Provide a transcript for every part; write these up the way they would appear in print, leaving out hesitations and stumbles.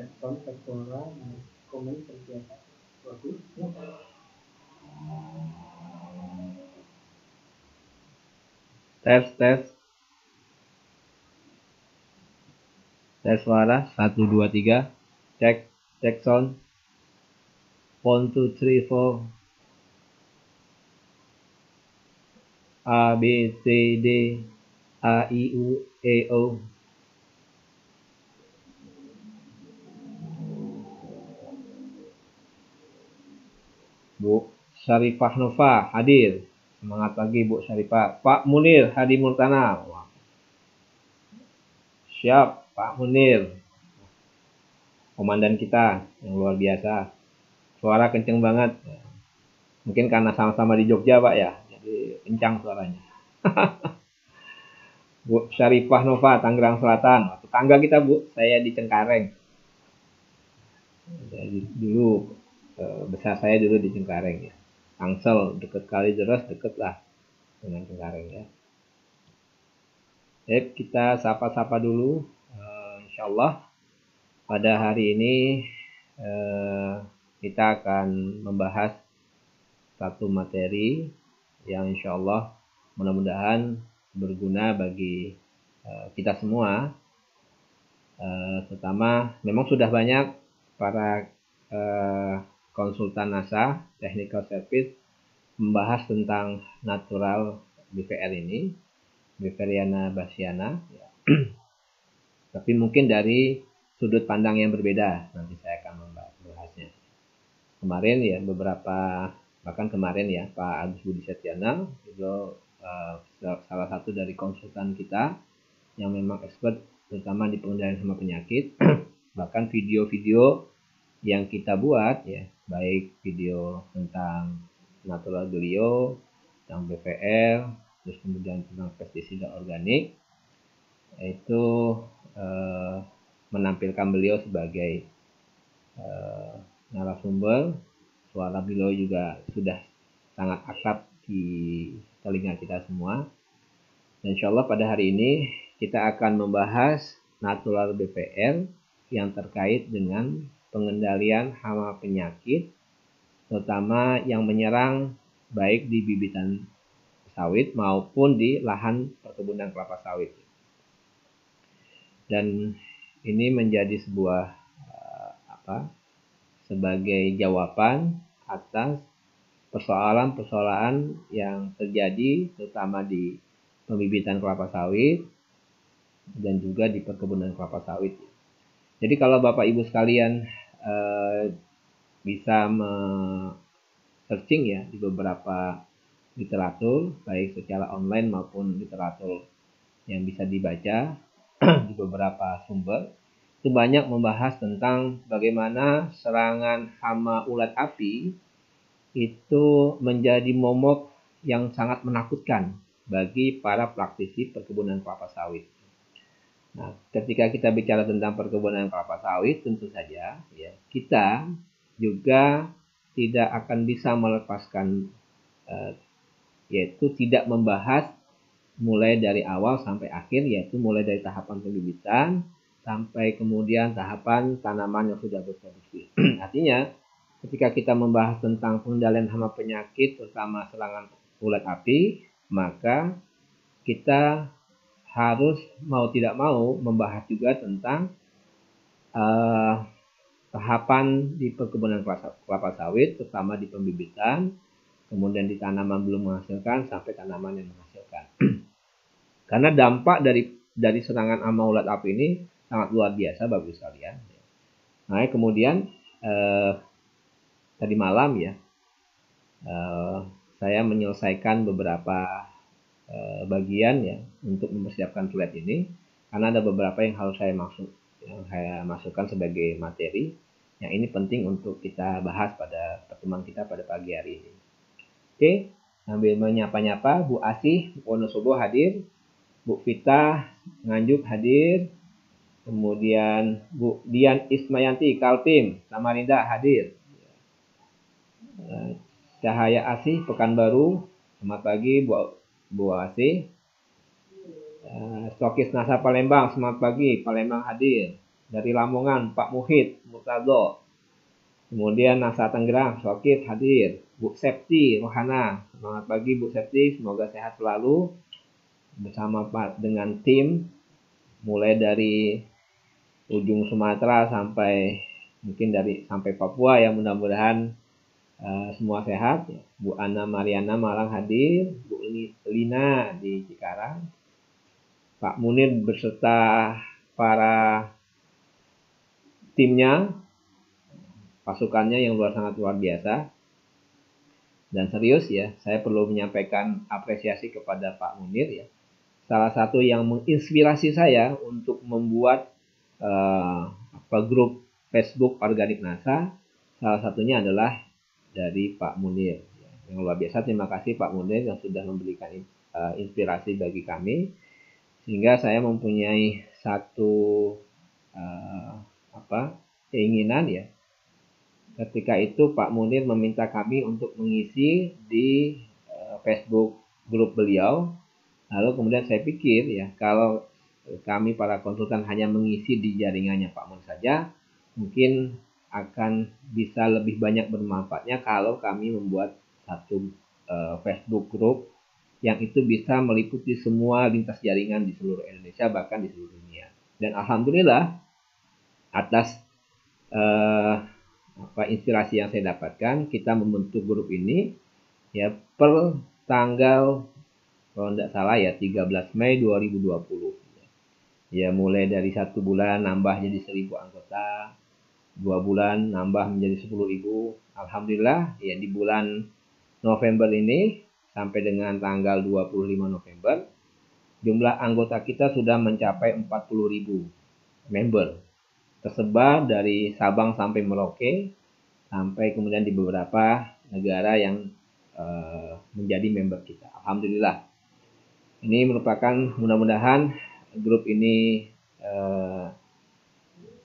Headphone, cek suara, komen seperti apa? Bagus. Tes suara 1 2 3. Cek sound 1 2 3 4. A B C D A I U E O. Bu Syarifah Nova hadir. Semangat pagi Bu Syarifah. Pak Munir Hadi Murtana. Siap Pak Munir. Komandan kita yang luar biasa. Suara kenceng banget. Mungkin karena sama-sama di Jogja Pak ya. Jadi kencang suaranya. Bu Syarifah Nova Tangerang Selatan. Tetangga kita Bu. Saya di Cengkareng. Jadi dulu besar saya dulu di Cengkareng ya. Tangsel deket Kalideres, deket lah dengan Cengkareng ya. Baik, kita sapa-sapa dulu. Insyaallah pada hari ini kita akan membahas satu materi yang insyaallah mudah-mudahan berguna bagi kita semua. Terutama memang sudah banyak para konsultan NASA, technical service, membahas tentang natural BVR ini, Beveriana bassiana. Ya. Tapi mungkin dari sudut pandang yang berbeda nanti saya akan membahasnya. Kemarin ya bahkan kemarin ya Pak Agus Budi Setiana itu salah satu dari konsultan kita yang memang expert terutama di pengendalian hama penyakit. Bahkan video-video yang kita buat ya, baik video tentang natural glio, tentang BVR, terus kemudian tentang pestisida organik, itu menampilkan beliau sebagai narasumber. Suara beliau juga sudah sangat akrab di telinga kita semua. Dan insyaallah pada hari ini kita akan membahas natural BVR yang terkait dengan pengendalian hama penyakit, terutama yang menyerang baik di bibitan sawit maupun di lahan perkebunan kelapa sawit. Dan ini menjadi sebuah sebagai jawaban atas persoalan-persoalan yang terjadi terutama di pembibitan kelapa sawit dan juga di perkebunan kelapa sawit. Jadi kalau Bapak Ibu sekalian bisa searching ya di beberapa literatur baik secara online maupun literatur yang bisa dibaca di beberapa sumber, itu banyak membahas tentang bagaimana serangan hama ulat api itu menjadi momok yang sangat menakutkan bagi para praktisi perkebunan kelapa sawit. Nah, ketika kita bicara tentang perkebunan kelapa sawit, tentu saja ya, kita juga tidak akan bisa melepaskan yaitu tidak membahas mulai dari awal sampai akhir, yaitu mulai dari tahapan pembibitan sampai kemudian tahapan tanaman yang sudah berproduksi. Artinya, ketika kita membahas tentang pengendalian hama penyakit, terutama serangan ulat api, maka kita harus mau tidak mau membahas juga tentang tahapan di perkebunan kelapa sawit, terutama di pembibitan, kemudian di tanaman belum menghasilkan sampai tanaman yang menghasilkan. Karena dampak dari serangan hama ulat api ini sangat luar biasa bagi sekalian. Nah, kemudian tadi malam ya saya menyelesaikan beberapa bagian ya untuk mempersiapkan slide ini, karena ada beberapa yang harus saya masukkan sebagai materi yang ini penting untuk kita bahas pada pertemuan kita pada pagi hari ini. Oke, sambil menyapa-nyapa, Bu Asih Wonosobo hadir, Bu Vita Nganjuk hadir, kemudian Bu Dian Ismayanti Kaltim Samarinda hadir, Cahaya Asih Pekanbaru, selamat pagi Bu Asih. Stokis NASA Palembang, selamat pagi, Palembang hadir. Dari Lamongan, Pak Muhid Murtado. Kemudian NASA Tangerang, Sokit hadir. Bu Septi Rohana, selamat pagi Bu Septi, semoga sehat selalu bersama Pak dengan tim, mulai dari ujung Sumatera sampai mungkin sampai Papua ya, mudah-mudahan semua sehat. Bu Ana Mariana Malang hadir, Bu Lina di Cikarang, Pak Munir beserta para timnya, pasukannya yang sangat luar biasa. Dan serius ya, saya perlu menyampaikan apresiasi kepada Pak Munir ya. Salah satu yang menginspirasi saya untuk membuat grup Facebook Organik NASA, salah satunya adalah dari Pak Munir. Yang luar biasa, terima kasih Pak Munir yang sudah memberikan inspirasi bagi kami, sehingga saya mempunyai satu keinginan ya. Ketika itu Pak Munir meminta kami untuk mengisi di Facebook grup beliau. Lalu kemudian saya pikir ya, kalau kami para konsultan hanya mengisi di jaringannya Pak Munir saja, mungkin akan bisa lebih banyak bermanfaatnya kalau kami membuat satu Facebook group yang itu bisa meliputi semua lintas jaringan di seluruh Indonesia, bahkan di seluruh dunia. Dan alhamdulillah atas inspirasi yang saya dapatkan, kita membentuk grup ini ya per tanggal kalau tidak salah ya 13 Mei 2020. Ya mulai dari 1 bulan nambah jadi 1.000 anggota, 2 bulan nambah menjadi 10.000. Alhamdulillah ya di bulan November ini sampai dengan tanggal 25 November jumlah anggota kita sudah mencapai 40.000 member, tersebar dari Sabang sampai Merauke, sampai kemudian di beberapa negara yang menjadi member kita. Alhamdulillah. Ini merupakan, mudah-mudahan grup ini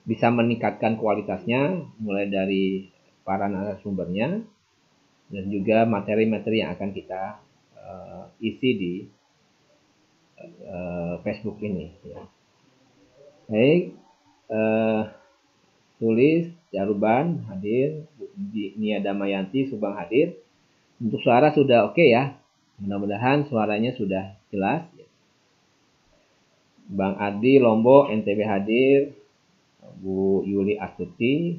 bisa meningkatkan kualitasnya, mulai dari para narasumbernya dan juga materi-materi yang akan kita isi di Facebook ini. Ya. Baik, Tulis Jaruban hadir, Nia Damayanti Subang hadir. Untuk suara sudah oke ya, mudah-mudahan suaranya sudah jelas. Bang Adi Lombok NTB hadir, Bu Yuli Astuti,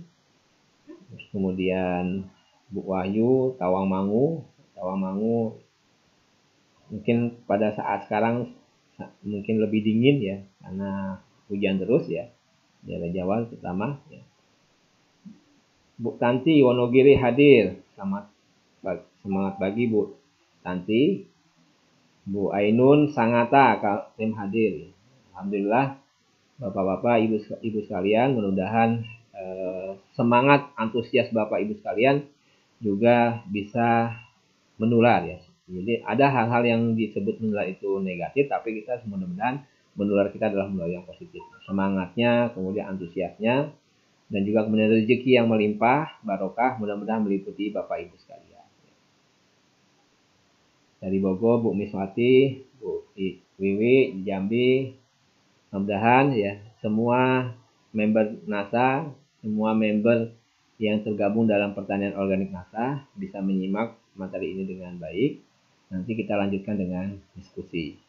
kemudian Bu Wahyu Tawangmangu mungkin pada saat sekarang mungkin lebih dingin ya karena hujan terus ya, daerah Jawa terutama ya. Bu Tanti Wonogiri hadir, semangat pagi Bu Tanti. Bu Ainun Sangata tim hadir. Alhamdulillah Bapak-bapak, ibu sekalian, mudah-mudahan semangat antusias Bapak Ibu sekalian juga bisa menular ya. Jadi ada hal-hal yang disebut menular itu negatif, tapi kita mudah-mudahan menular kita adalah menular yang positif. Semangatnya, kemudian antusiasnya, dan juga kemudian rezeki yang melimpah, barokah, mudah-mudahan meliputi Bapak Ibu sekalian. Dari Bogor, Bu Miswati, Bu Wiwi, Jambi, mudah-mudahan ya semua member NASA, semua member yang tergabung dalam pertanian organik NASA bisa menyimak materi ini dengan baik. Nanti kita lanjutkan dengan diskusi.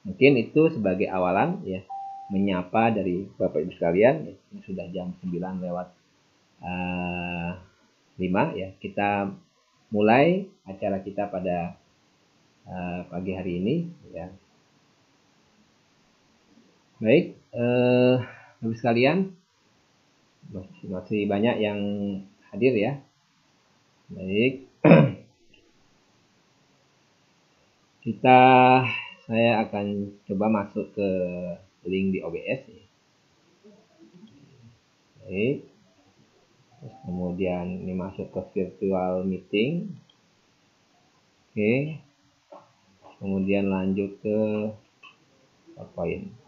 Mungkin itu sebagai awalan ya, menyapa dari Bapak Ibu sekalian. Ya, ini sudah jam 9 lewat 5 ya. Kita mulai acara kita pada pagi hari ini ya. Baik, Bapak sekalian, masih banyak yang hadir ya. Baik, saya akan coba masuk ke link di OBS ya. Baik, terus kemudian ini masuk ke virtual meeting. Oke, kemudian lanjut ke PowerPoint.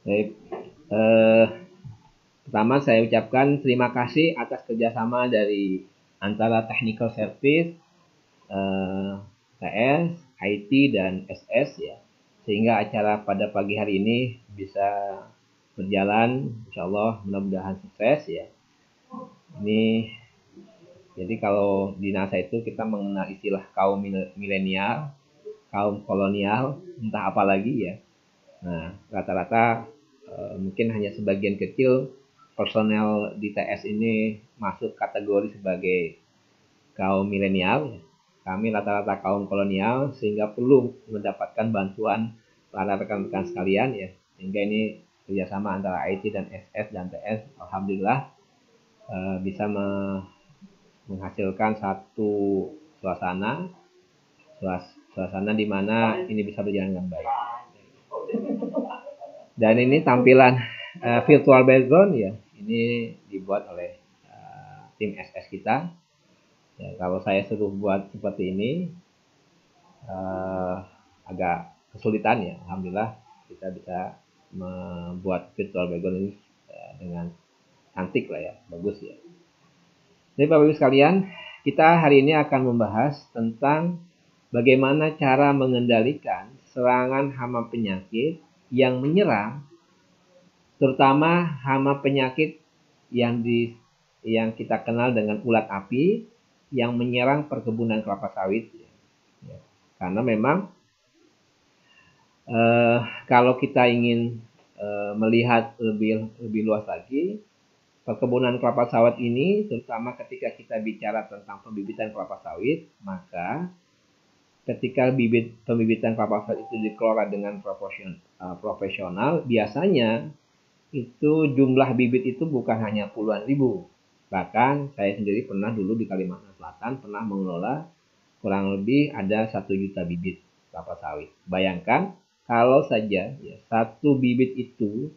Baik, pertama saya ucapkan terima kasih atas kerjasama dari antara Technical Service, TS, IT, dan SS ya, sehingga acara pada pagi hari ini bisa berjalan, insya Allah mudah-mudahan sukses ya. Ini jadi kalau di NASA itu kita mengenal istilah kaum milenial, kaum kolonial, entah apa lagi ya. Nah, rata-rata mungkin hanya sebagian kecil personel di TS ini masuk kategori sebagai kaum milenial. Kami rata-rata kaum kolonial sehingga perlu mendapatkan bantuan para rekan-rekan sekalian ya. Sehingga ini kerjasama antara IT dan SS dan TS, alhamdulillah bisa menghasilkan satu suasana di mana ini bisa berjalan dengan baik. Dan ini tampilan virtual background ya. Ini dibuat oleh tim SS kita. Ya, kalau saya suruh buat seperti ini agak kesulitan ya. Alhamdulillah kita bisa membuat virtual background ini dengan cantik lah ya, bagus ya. Jadi Bapak Ibu sekalian, kita hari ini akan membahas tentang bagaimana cara mengendalikan serangan hama penyakit yang menyerang, terutama hama penyakit yang kita kenal dengan ulat api yang menyerang perkebunan kelapa sawit. Ya. Karena memang kalau kita ingin melihat lebih luas lagi, perkebunan kelapa sawit ini, terutama ketika kita bicara tentang pembibitan kelapa sawit, maka ketika pembibitan kelapa sawit itu dikelola dengan profesional, biasanya itu jumlah bibit itu bukan hanya puluhan ribu. Bahkan saya sendiri pernah dulu di Kalimantan Selatan pernah mengelola kurang lebih ada 1 juta bibit kelapa sawit. Bayangkan kalau saja ya, 1 bibit itu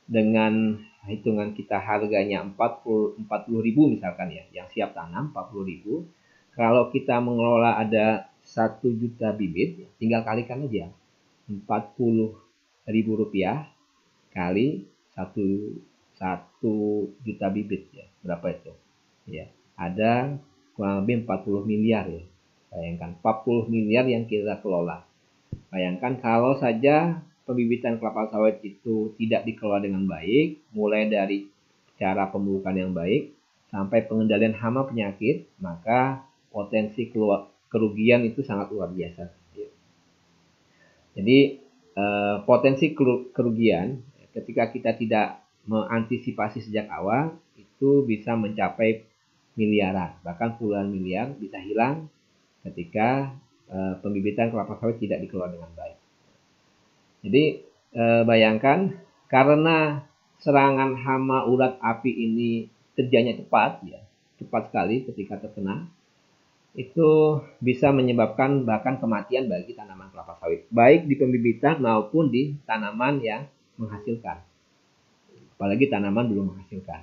dengan hitungan kita harganya 40 ribu misalkan ya, yang siap tanam 40 ribu. Kalau kita mengelola ada 1 juta bibit, tinggal kalikan aja 40 ribu rupiah kali 1 juta bibit ya, berapa itu ya, ada kurang lebih 40 miliar ya. Bayangkan 40 miliar yang kita kelola. Bayangkan kalau saja pembibitan kelapa sawit itu tidak dikelola dengan baik, mulai dari cara pemupukan yang baik sampai pengendalian hama penyakit, maka potensi kerugian itu sangat luar biasa. Jadi potensi kerugian ketika kita tidak mengantisipasi sejak awal itu bisa mencapai miliaran, bahkan puluhan miliar bisa hilang ketika pembibitan kelapa sawit tidak dikelola dengan baik. Jadi bayangkan karena serangan hama ulat api ini kerjanya cepat ya, cepat sekali ketika terkena, itu bisa menyebabkan bahkan kematian bagi tanaman kelapa sawit, baik di pembibitan maupun di tanaman yang menghasilkan, apalagi tanaman belum menghasilkan.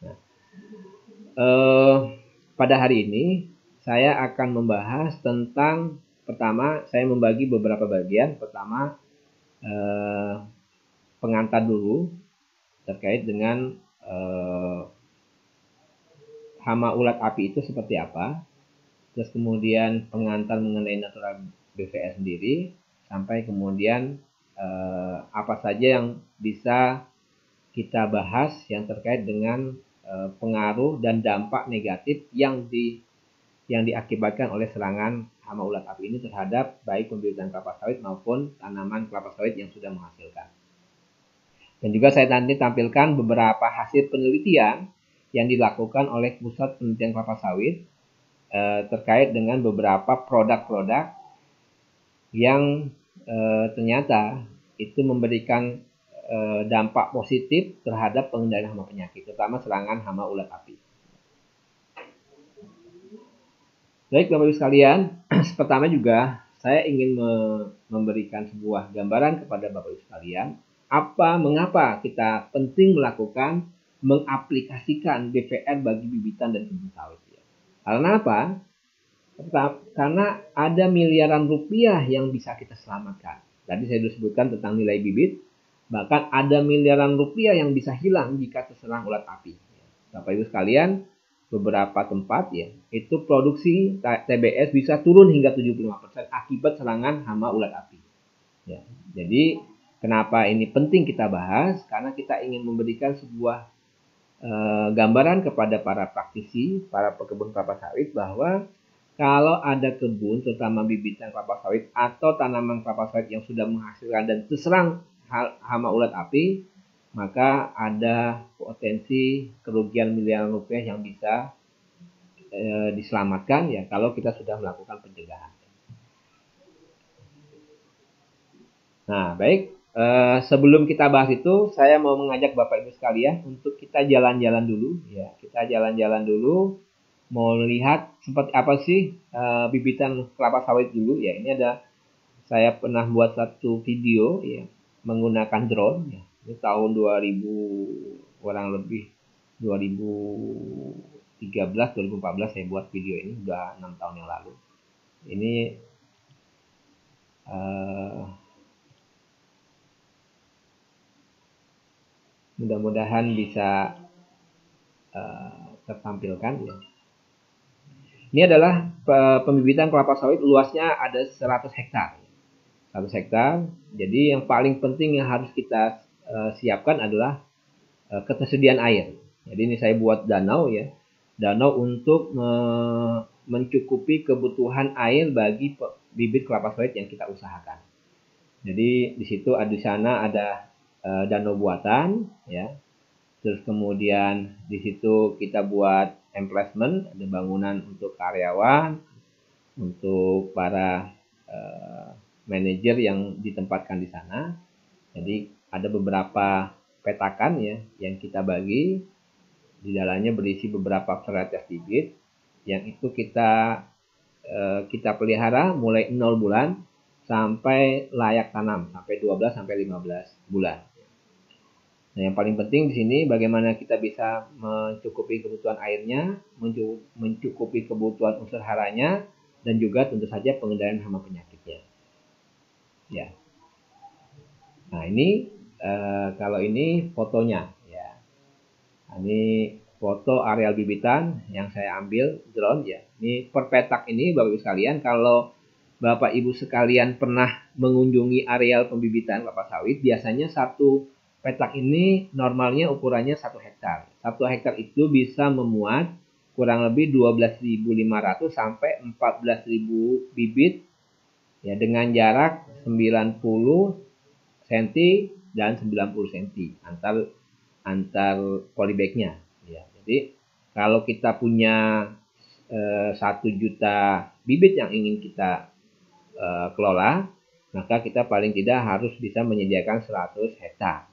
Nah, pada hari ini saya akan membahas tentang, pertama saya membagi beberapa bagian. Pertama pengantar dulu terkait dengan hama ulat api itu seperti apa. Terus kemudian pengantar mengenai natural BVS sendiri, sampai kemudian apa saja yang bisa kita bahas yang terkait dengan pengaruh dan dampak negatif yang diakibatkan oleh serangan hama ulat api ini terhadap baik pembibitan kelapa sawit maupun tanaman kelapa sawit yang sudah menghasilkan. Dan juga saya nanti tampilkan beberapa hasil penelitian yang dilakukan oleh Pusat Penelitian Kelapa Sawit terkait dengan beberapa produk-produk yang ternyata itu memberikan dampak positif terhadap pengendalian hama penyakit, terutama serangan hama ulat api. Baik Bapak Ibu sekalian, pertama juga saya ingin memberikan sebuah gambaran kepada Bapak Ibu sekalian, mengapa kita penting mengaplikasikan BVR bagi bibitan dan kebun sawit. Karena apa? Karena ada miliaran rupiah yang bisa kita selamatkan. Tadi saya sudah sebutkan tentang nilai bibit, bahkan ada miliaran rupiah yang bisa hilang jika terserang ulat api. Bapak Ibu sekalian, beberapa tempat ya, itu produksi TBS bisa turun hingga 75% akibat serangan hama ulat api. Ya, jadi kenapa ini penting kita bahas? Karena kita ingin memberikan sebuah gambaran kepada para praktisi, para pekebun kelapa sawit bahwa kalau ada kebun, terutama bibitan kelapa sawit atau tanaman kelapa sawit yang sudah menghasilkan dan terserang hama ulat api, maka ada potensi kerugian miliaran rupiah yang bisa diselamatkan ya kalau kita sudah melakukan pencegahan. Nah, baik. Sebelum kita bahas itu, saya mau mengajak Bapak Ibu sekalian untuk kita jalan-jalan dulu, ya. Kita jalan-jalan dulu, mau lihat seperti apa sih bibitan kelapa sawit dulu, ya. Ini ada, saya pernah buat satu video, ya, menggunakan drone, ya. Ini tahun 2000, kurang lebih 2013, 2014 saya buat video ini, udah 6 tahun yang lalu. Ini mudah-mudahan bisa tertampilkan ya. Ini adalah pembibitan kelapa sawit, luasnya ada 100 hektar. 100 hektar. Jadi yang paling penting yang harus kita siapkan adalah ketersediaan air. Jadi ini saya buat danau ya. Danau untuk mencukupi kebutuhan air bagi bibit kelapa sawit yang kita usahakan. Jadi di situ di sana ada danau buatan ya. Terus kemudian di situ kita buat emplacement, ada bangunan untuk karyawan, untuk para manajer yang ditempatkan di sana. Jadi ada beberapa petakan ya yang kita bagi, di dalamnya berisi beberapa varietas bibit yang itu kita pelihara mulai 0 bulan sampai layak tanam sampai 12 sampai 15 bulan. Nah, yang paling penting di sini bagaimana kita bisa mencukupi kebutuhan airnya, mencukupi kebutuhan unsur haranya, dan juga tentu saja pengendalian hama penyakitnya. Ya. Nah, ini kalau ini fotonya ya. Nah, ini foto areal bibitan yang saya ambil drone ya. Ini per petak ini Bapak Ibu sekalian, kalau Bapak Ibu sekalian pernah mengunjungi areal pembibitan kelapa sawit, biasanya satu petak ini normalnya ukurannya 1 hektar. 1 hektar itu bisa memuat kurang lebih 12.500 sampai 14.000 bibit ya, dengan jarak 90 cm dan 90 cm antar polybagnya ya. Jadi kalau kita punya 1 juta bibit yang ingin kita kelola, maka kita paling tidak harus bisa menyediakan 100 hektar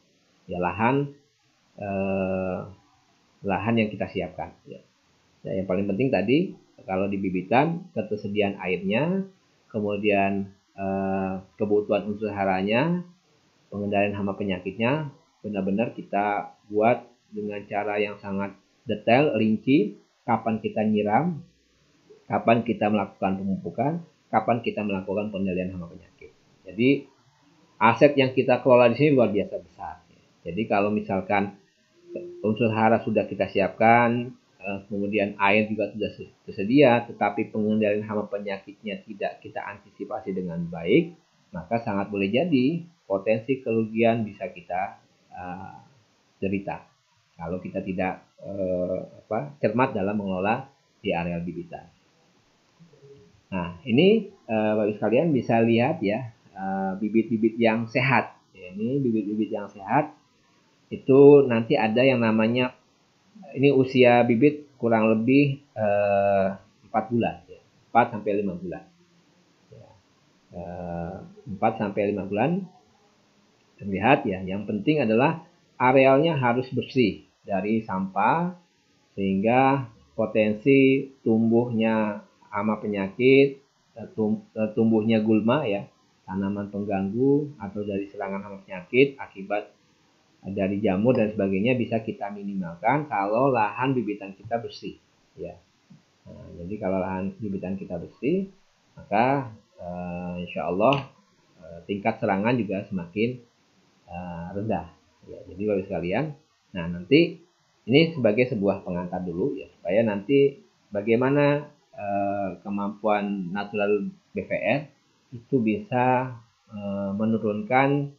ya lahan yang kita siapkan ya. Ya, yang paling penting tadi kalau di bibitan ketersediaan airnya, kemudian kebutuhan unsur haranya, pengendalian hama penyakitnya benar-benar kita buat dengan cara yang sangat detail, rinci, kapan kita nyiram, kapan kita melakukan pemupukan, kapan kita melakukan pengendalian hama penyakit. Jadi aset yang kita kelola di sini luar biasa besar. Jadi kalau misalkan unsur hara sudah kita siapkan, kemudian air juga sudah tersedia, tetapi pengendalian hama penyakitnya tidak kita antisipasi dengan baik, maka sangat boleh jadi potensi kerugian bisa kita derita kalau kita tidak cermat dalam mengelola di areal bibitan. Nah, ini Bapak Ibu sekalian bisa lihat ya, bibit-bibit yang sehat. Ini bibit-bibit yang sehat itu nanti ada yang namanya, ini usia bibit kurang lebih 4 bulan ya. 4 sampai 5 bulan ya. 4 sampai 5 bulan terlihat ya. Yang penting adalah arealnya harus bersih dari sampah sehingga potensi tumbuhnya hama penyakit, tumbuhnya gulma ya, tanaman pengganggu atau dari serangan hama penyakit akibat dari jamur dan sebagainya bisa kita minimalkan kalau lahan bibitan kita bersih ya. Nah, jadi kalau lahan bibitan kita bersih, maka insya Allah tingkat serangan juga semakin rendah ya. Jadi Bapak sekalian, nah nanti ini sebagai sebuah pengantar dulu ya, supaya nanti bagaimana kemampuan natural BVR itu bisa menurunkan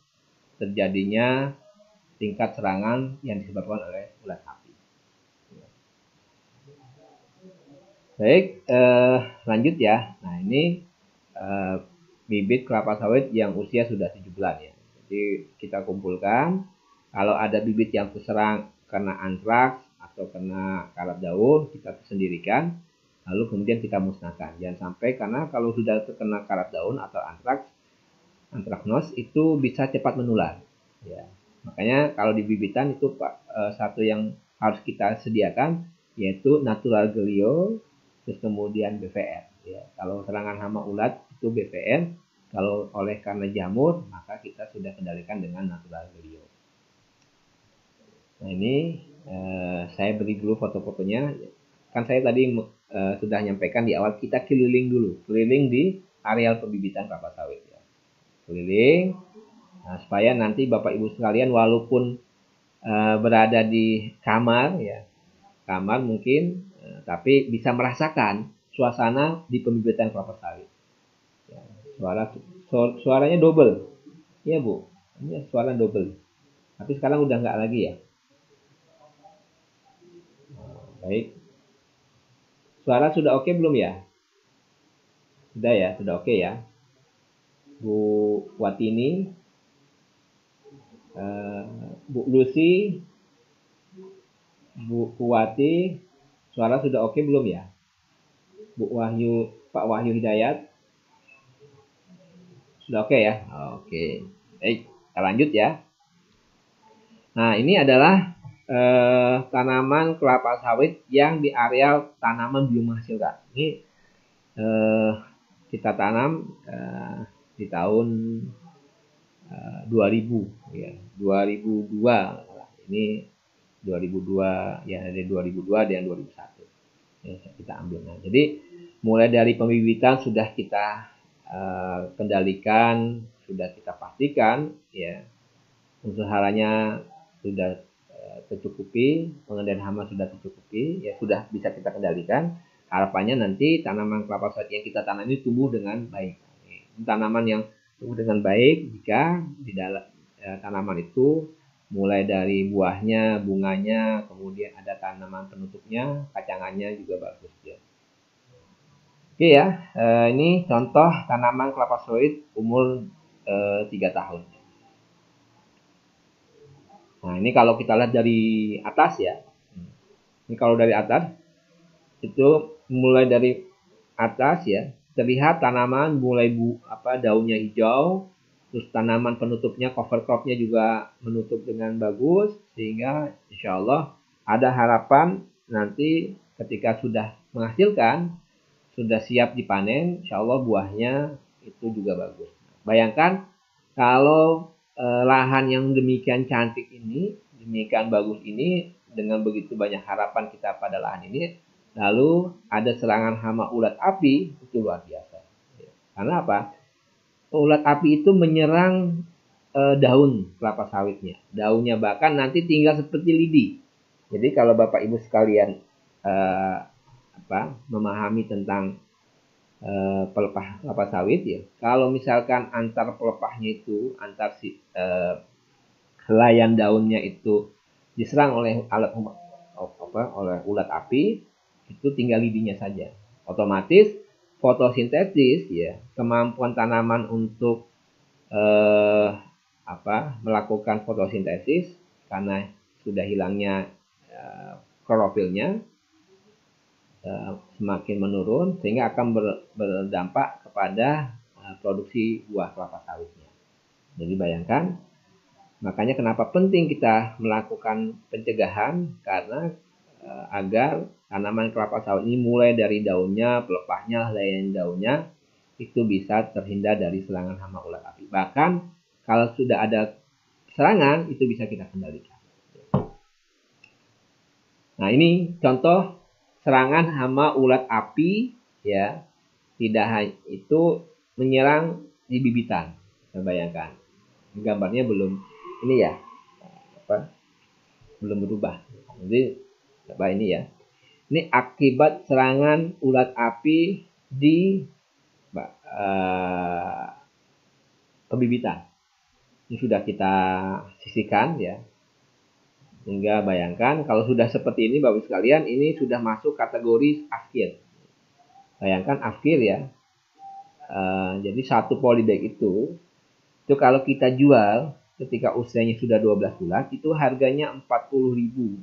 terjadinya tingkat serangan yang disebabkan oleh ulat api. Baik, lanjut ya. Nah, ini bibit kelapa sawit yang usia sudah 7 bulan ya. Jadi kita kumpulkan, kalau ada bibit yang terserang karena antraks atau kena karat daun, kita sendirikan, lalu kemudian kita musnahkan. Jangan sampai, karena kalau sudah terkena karat daun atau antraknos itu bisa cepat menular. Ya. Makanya kalau di bibitan itu satu yang harus kita sediakan yaitu natural gelio, terus kemudian BVR. Ya. Kalau serangan hama ulat itu BVR, kalau oleh karena jamur maka kita sudah kendalikan dengan natural gelio. Nah, ini saya beri dulu foto-fotonya. Kan saya tadi sudah nyampaikan di awal, kita keliling dulu, keliling di areal pembibitan kelapa sawit ya. Keliling, nah, supaya nanti Bapak Ibu sekalian walaupun berada di kamar ya, kamar mungkin, tapi bisa merasakan suasana di pembibitan kelapa sawit. Ya, suaranya double, ya Bu, ini suara double. Tapi sekarang udah nggak lagi ya. Baik. Suara sudah oke belum ya? Sudah ya, sudah oke ya. Bu Watini, Bu Lucy, Bu Kuwati, suara sudah oke belum ya? Bu Wahyu, Pak Wahyu Hidayat, sudah oke ya? Oke. Baik, kita lanjut ya. Nah, ini adalah tanaman kelapa sawit yang di areal tanaman belum menghasilkan. Ini kita tanam di tahun 2000 ya, 2002. Ini 2002 ya, ada 2002 dan 2001 ya, kita ambil. Nah, jadi mulai dari pembibitan sudah kita kendalikan, sudah kita pastikan ya, unsur haranya sudah tercukupi, pengendalian hama sudah tercukupi ya, sudah bisa kita kendalikan. Harapannya nanti tanaman kelapa sawit yang kita tanam ini tumbuh dengan baik. Tanaman yang tumbuh dengan baik jika di dalam tanaman itu mulai dari buahnya, bunganya, kemudian ada tanaman penutupnya, kacangannya juga bagus ya. Oke ya, ini contoh tanaman kelapa sawit umur 3 tahun. Nah, ini kalau kita lihat dari atas ya. Ini kalau dari atas itu mulai dari atas ya, terlihat tanaman mulai daunnya hijau, terus tanaman penutupnya, cover cropnya juga menutup dengan bagus, sehingga insya Allah ada harapan nanti ketika sudah menghasilkan, sudah siap dipanen, insya Allah buahnya itu juga bagus. Bayangkan kalau lahan yang demikian cantik ini, demikian bagus ini, dengan begitu banyak harapan kita pada lahan ini, lalu ada serangan hama ulat api, itu luar biasa. Karena apa? Ulat api itu menyerang daun kelapa sawitnya. Daunnya bahkan nanti tinggal seperti lidi. Jadi kalau Bapak Ibu sekalian memahami tentang pelepah kelapa sawit ya, kalau misalkan antar pelepahnya itu, antar helaian daunnya itu diserang oleh oleh ulat api, itu tinggal lidinya saja. Otomatis fotosintesis ya, kemampuan tanaman untuk melakukan fotosintesis karena sudah hilangnya klorofilnya semakin menurun, sehingga akan berdampak kepada produksi buah kelapa sawitnya. Jadi bayangkan, makanya kenapa penting kita melakukan pencegahan, karena agar tanaman kelapa sawit ini mulai dari daunnya, pelepahnya, helaian daunnya itu bisa terhindar dari serangan hama ulat api. Bahkan kalau sudah ada serangan itu bisa kita kendalikan. Nah, ini contoh serangan hama ulat api ya, tidak hanya itu menyerang di bibitan. Saya bayangkan. Gambarnya belum ini ya. Belum berubah. Jadi coba ini ya. Ini akibat serangan ulat api di kebibitan. Ini sudah kita sisihkan ya. Sehingga bayangkan kalau sudah seperti ini Bapak sekalian, ini sudah masuk kategori afkir. Bayangkan afkir ya. Jadi satu polybag itu kalau kita jual ketika usianya sudah 12 bulan itu harganya 40.000.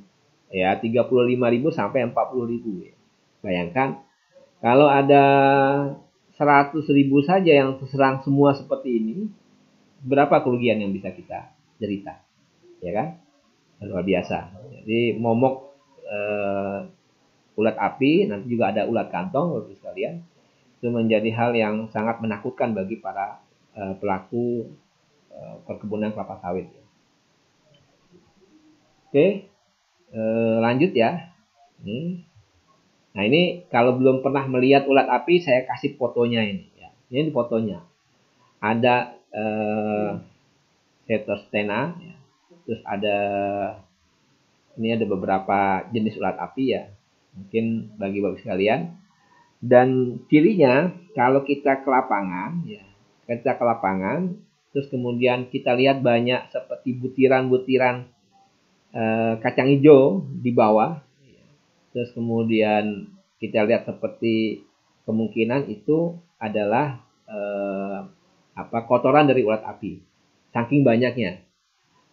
Ya, 35.000 sampai 40.000 ya. Bayangkan kalau ada 100.000 saja yang terserang semua seperti ini, berapa kerugian yang bisa kita derita? Ya kan? Luar biasa. Jadi momok ulat api, nanti juga ada ulat kantong Bapak sekalian. Itu menjadi hal yang sangat menakutkan bagi para pelaku perkebunan kelapa sawit. Oke, lanjut ya. Nah ini kalau belum pernah melihat ulat api, saya kasih fotonya ini. Ya. Ini fotonya. Ada Setostena, ya. Terus ini ada beberapa jenis ulat api ya. Mungkin bagi Bapak sekalian. Dan cirinya kalau kita ke lapangan, ya, terus kemudian kita lihat banyak seperti butiran-butiran kacang hijau di bawah. Terus kemudian kita lihat seperti kemungkinan itu adalah kotoran dari ulat api. Saking banyaknya.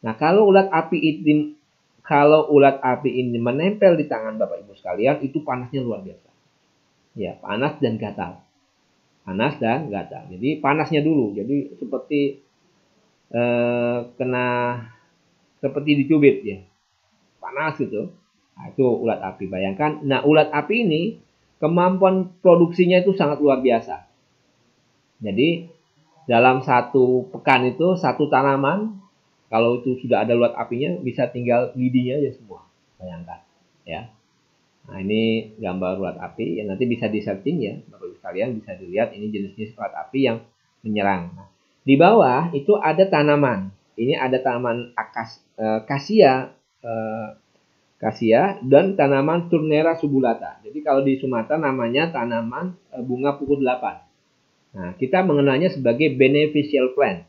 Nah, kalau ulat api ini menempel di tangan Bapak Ibu sekalian, itu panasnya luar biasa. Ya, panas dan gatal. Jadi panasnya dulu. Jadi seperti seperti dicubit ya. Panas gitu. Nah, itu ulat api. Bayangkan. Nah, ulat api ini kemampuan produksinya itu sangat luar biasa. Jadi dalam satu pekan itu satu tanaman, kalau itu sudah ada ulat apinya, bisa tinggal bidinya aja semua. Bayangkan, ya. Nah, ini gambar ulat api. Ya, nanti bisa di-searching ya. Bapak Ibu sekalian bisa dilihat ini jenis-jenis ulat api yang menyerang. Nah, di bawah itu ada tanaman. Ini ada tanaman kasia dan tanaman Turnera subulata. Jadi kalau di Sumatera namanya tanaman bunga pukul 8. Nah, kita mengenalnya sebagai beneficial plant.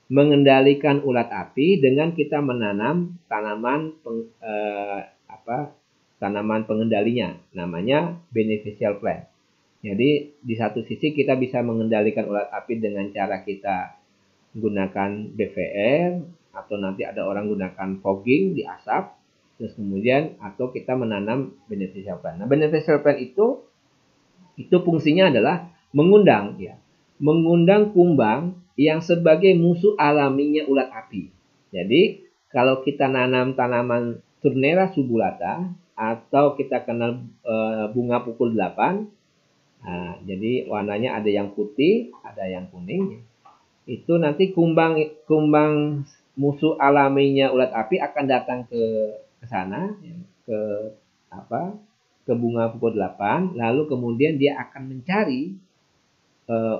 Mengendalikan ulat api dengan kita menanam tanaman tanaman pengendalinya, namanya beneficial plant. Jadi di satu sisi kita bisa mengendalikan ulat api dengan cara kita gunakan BVR atau nanti ada orang gunakan fogging di asap, terus kemudian atau kita menanam beneficial plant. Nah, beneficial plant itu fungsinya adalah mengundang kumbang yang sebagai musuh alaminya ulat api. Jadi kalau kita nanam tanaman Turnera subulata atau kita kenal bunga pukul 8, nah, jadi warnanya ada yang putih, ada yang kuning. Itu nanti kumbang musuh alaminya ulat api akan datang ke sana, ke bunga pukul 8, lalu kemudian dia akan mencari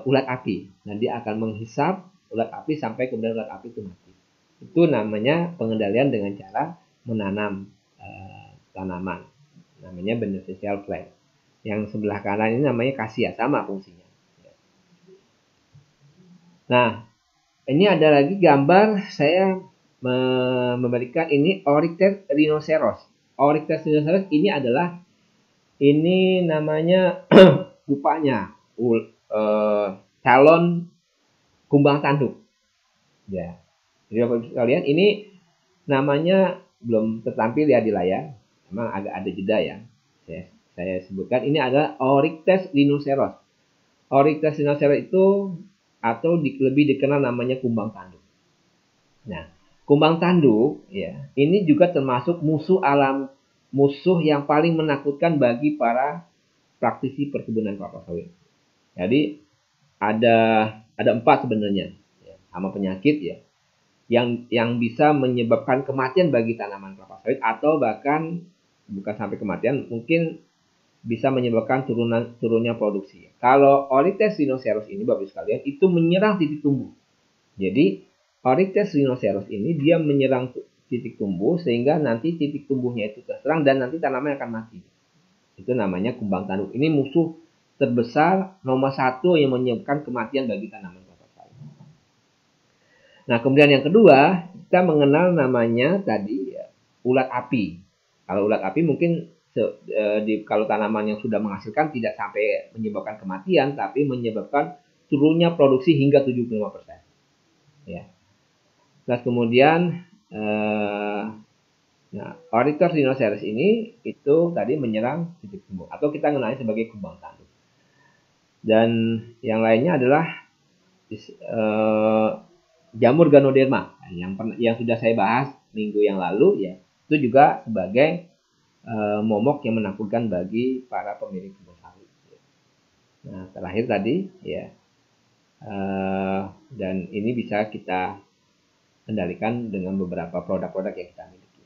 ulat api dan dia akan menghisap ulat api sampai kemudian ulat api itu mati. Itu namanya pengendalian dengan cara menanam tanaman, namanya beneficial plant. Yang sebelah kanan ini namanya kasia, sama fungsinya. Nah, ini ada lagi gambar saya memberikan ini Oryctes rhinoceros. Oryctes rhinoceros ini namanya pupanya calon kumbang tanduk. Ya. Jadi Bapak Ibu sekalian, ini namanya belum tertampil ya di layar. Memang agak ada jeda ya. Saya sebutkan ini adalah Oryctes rhinoceros. Oryctes rhinoceros itu atau lebih dikenal namanya kumbang tanduk. Nah, kumbang tanduk ya, ini juga termasuk musuh yang paling menakutkan bagi para praktisi perkebunan kelapa sawit. Jadi ada 4 sebenarnya ya, hama penyakit ya yang bisa menyebabkan kematian bagi tanaman kelapa sawit atau bahkan bukan sampai kematian, mungkin bisa menyebabkan turunnya produksi. Kalau Oryctes rhinoceros ini Bapak sekalian itu menyerang titik tumbuh. Jadi Oryctes rhinoceros ini dia menyerang titik tumbuh sehingga nanti titik tumbuhnya itu terserang dan nanti tanaman akan mati. Itu namanya kumbang tanduk. Ini musuh terbesar nomor 1 yang menyebabkan kematian bagi tanaman kelapa sawit. Nah, kemudian yang kedua, kita mengenal namanya tadi ya, ulat api. Kalau ulat api mungkin kalau tanaman yang sudah menghasilkan tidak sampai menyebabkan kematian, tapi menyebabkan turunnya produksi hingga 75%. Ya. Terus kemudian nah, Oryctores rhinoceros ini itu tadi menyerang titik tumbuh atau kita kenalnya sebagai kumbang tanduk. Dan yang lainnya adalah jamur Ganoderma yang sudah saya bahas minggu yang lalu ya. Itu juga sebagai momok yang menakutkan bagi para pemilik kebun sawit. Nah, terakhir tadi ya. Dan ini bisa kita kendalikan dengan beberapa produk-produk yang kita miliki.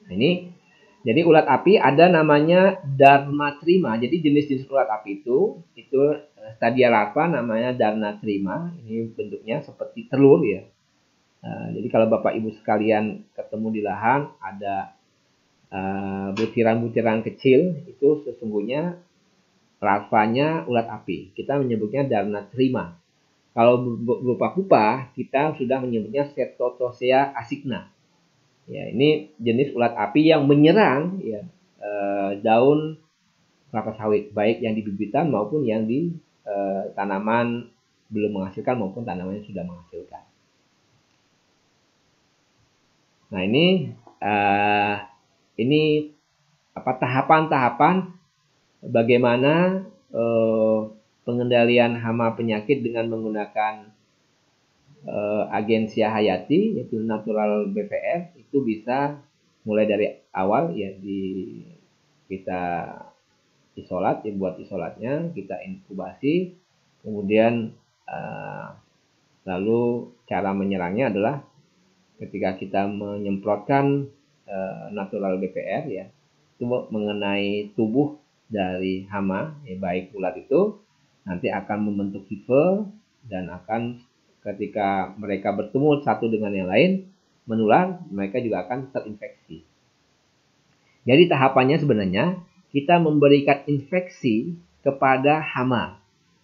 Nah, ini jadi ulat api ada namanya Dharmatrima. Jadi jenis-jenis ulat api itu stadia larva namanya Dharmatrima. Ini bentuknya seperti telur ya. Jadi kalau Bapak Ibu sekalian ketemu di lahan ada butiran-butiran kecil itu sesungguhnya larvanya ulat api. Kita menyebutnya Dharmatrima. Kalau berupa pupa kita sudah menyebutnya Cetotosea asigna. Ya, ini jenis ulat api yang menyerang ya, daun kelapa sawit, baik yang di bibitan maupun yang di tanaman belum menghasilkan maupun tanaman yang sudah menghasilkan. Nah, ini tahapan-tahapan bagaimana pengendalian hama penyakit dengan menggunakan agensia hayati yaitu natural BVR itu bisa mulai dari awal ya kita isolat ya, buat isolatnya kita inkubasi, kemudian lalu cara menyerangnya adalah ketika kita menyemprotkan natural BVR ya itu mengenai tubuh dari hama ya, baik ulat itu nanti akan membentuk hive dan akan ketika mereka bertemu satu dengan yang lain menular, mereka juga akan terinfeksi. Jadi tahapannya sebenarnya kita memberikan infeksi kepada hama.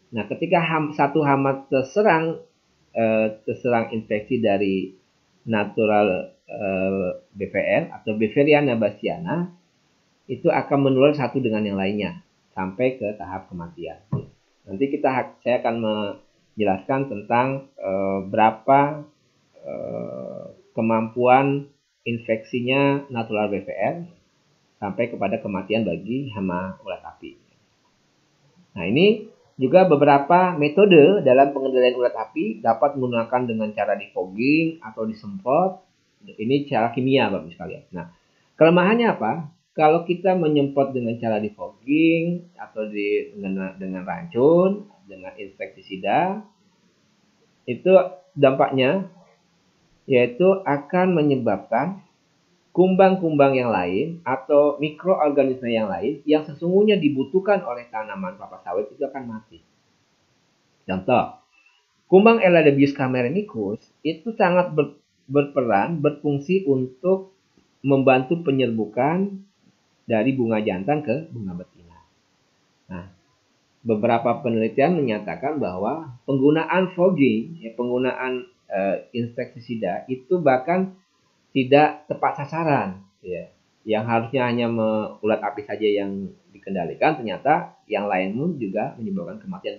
Nah, ketika satu hama terserang infeksi dari natural BVR atau Beveriana bassiana, itu akan menular satu dengan yang lainnya sampai ke tahap kematian. Nanti saya akan menjelaskan tentang berapa kemampuan infeksinya natural BVR sampai kepada kematian bagi hama ulat api. Nah, ini juga beberapa metode dalam pengendalian ulat api dapat menggunakan dengan cara di fogging atau disemprot. Ini cara kimia Bapak sekalian. Nah, kelemahannya apa? Kalau kita menyemprot dengan cara di fogging atau dengan racun, dengan insektisida, itu dampaknya yaitu akan menyebabkan kumbang-kumbang yang lain atau mikroorganisme yang lain yang sesungguhnya dibutuhkan oleh tanaman kelapa sawit itu akan mati. Contoh, kumbang Eladebius camerenicus itu sangat berfungsi untuk membantu penyerbukan dari bunga jantan ke bunga betina. Nah, beberapa penelitian menyatakan bahwa penggunaan fogging, penggunaan insektisida itu bahkan tidak tepat sasaran. Ya. Yang harusnya hanya ulat api saja yang dikendalikan, ternyata yang lain pun juga menyebabkan kematian.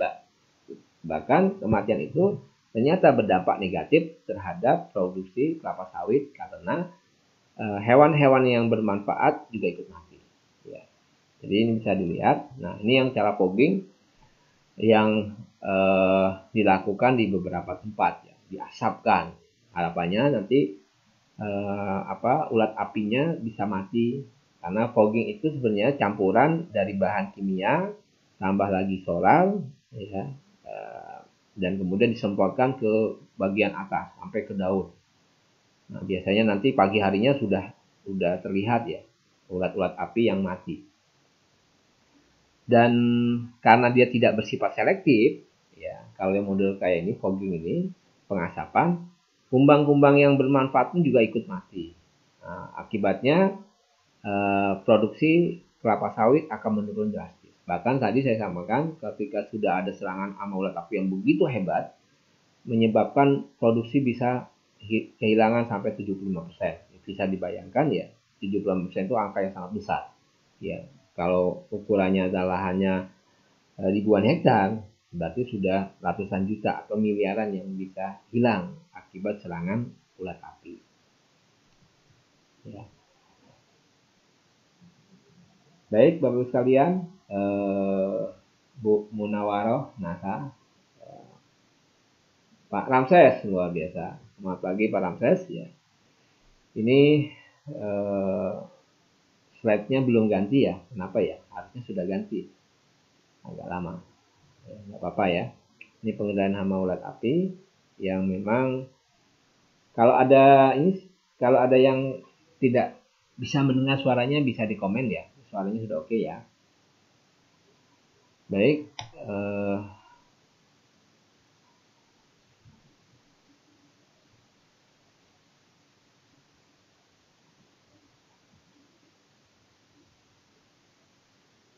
Bahkan kematian itu ternyata berdampak negatif terhadap produksi kelapa sawit karena hewan-hewan yang bermanfaat juga ikut mati. Ya. Jadi ini bisa dilihat. Nah, ini yang cara fogging yang dilakukan di beberapa tempat, ya, diasapkan. Harapannya nanti ulat apinya bisa mati karena fogging itu sebenarnya campuran dari bahan kimia tambah lagi solar, ya, dan kemudian disemprotkan ke bagian atas sampai ke daun. Nah, biasanya nanti pagi harinya sudah terlihat ya ulat-ulat api yang mati. Dan karena dia tidak bersifat selektif, ya kalau yang model kayak ini fogging ini pengasapan, kumbang-kumbang yang bermanfaat pun juga ikut mati. Nah, akibatnya produksi kelapa sawit akan menurun drastis. Bahkan tadi saya sampaikan ketika sudah ada serangan hama ulat api yang begitu hebat, menyebabkan produksi bisa kehilangan sampai 75%. Bisa dibayangkan ya, 75% itu angka yang sangat besar. Ya, kalau ukurannya adalah hanya ribuan hektar, berarti sudah ratusan juta atau miliaran yang bisa hilang akibat serangan ulat api. Ya. Baik, Bapak Ibu sekalian, Bu Munawaroh, NASA, Pak Ramses, luar biasa. Selamat pagi Pak Ramses. Ya. Ini slide-nya belum ganti ya. Kenapa ya? Harusnya sudah ganti. Agak lama. Ya, nggak apa-apa ya. Ini pengendalian hama ulat api yang memang kalau ada yang tidak bisa mendengar suaranya bisa di komen ya. Suaranya sudah oke ya. Baik.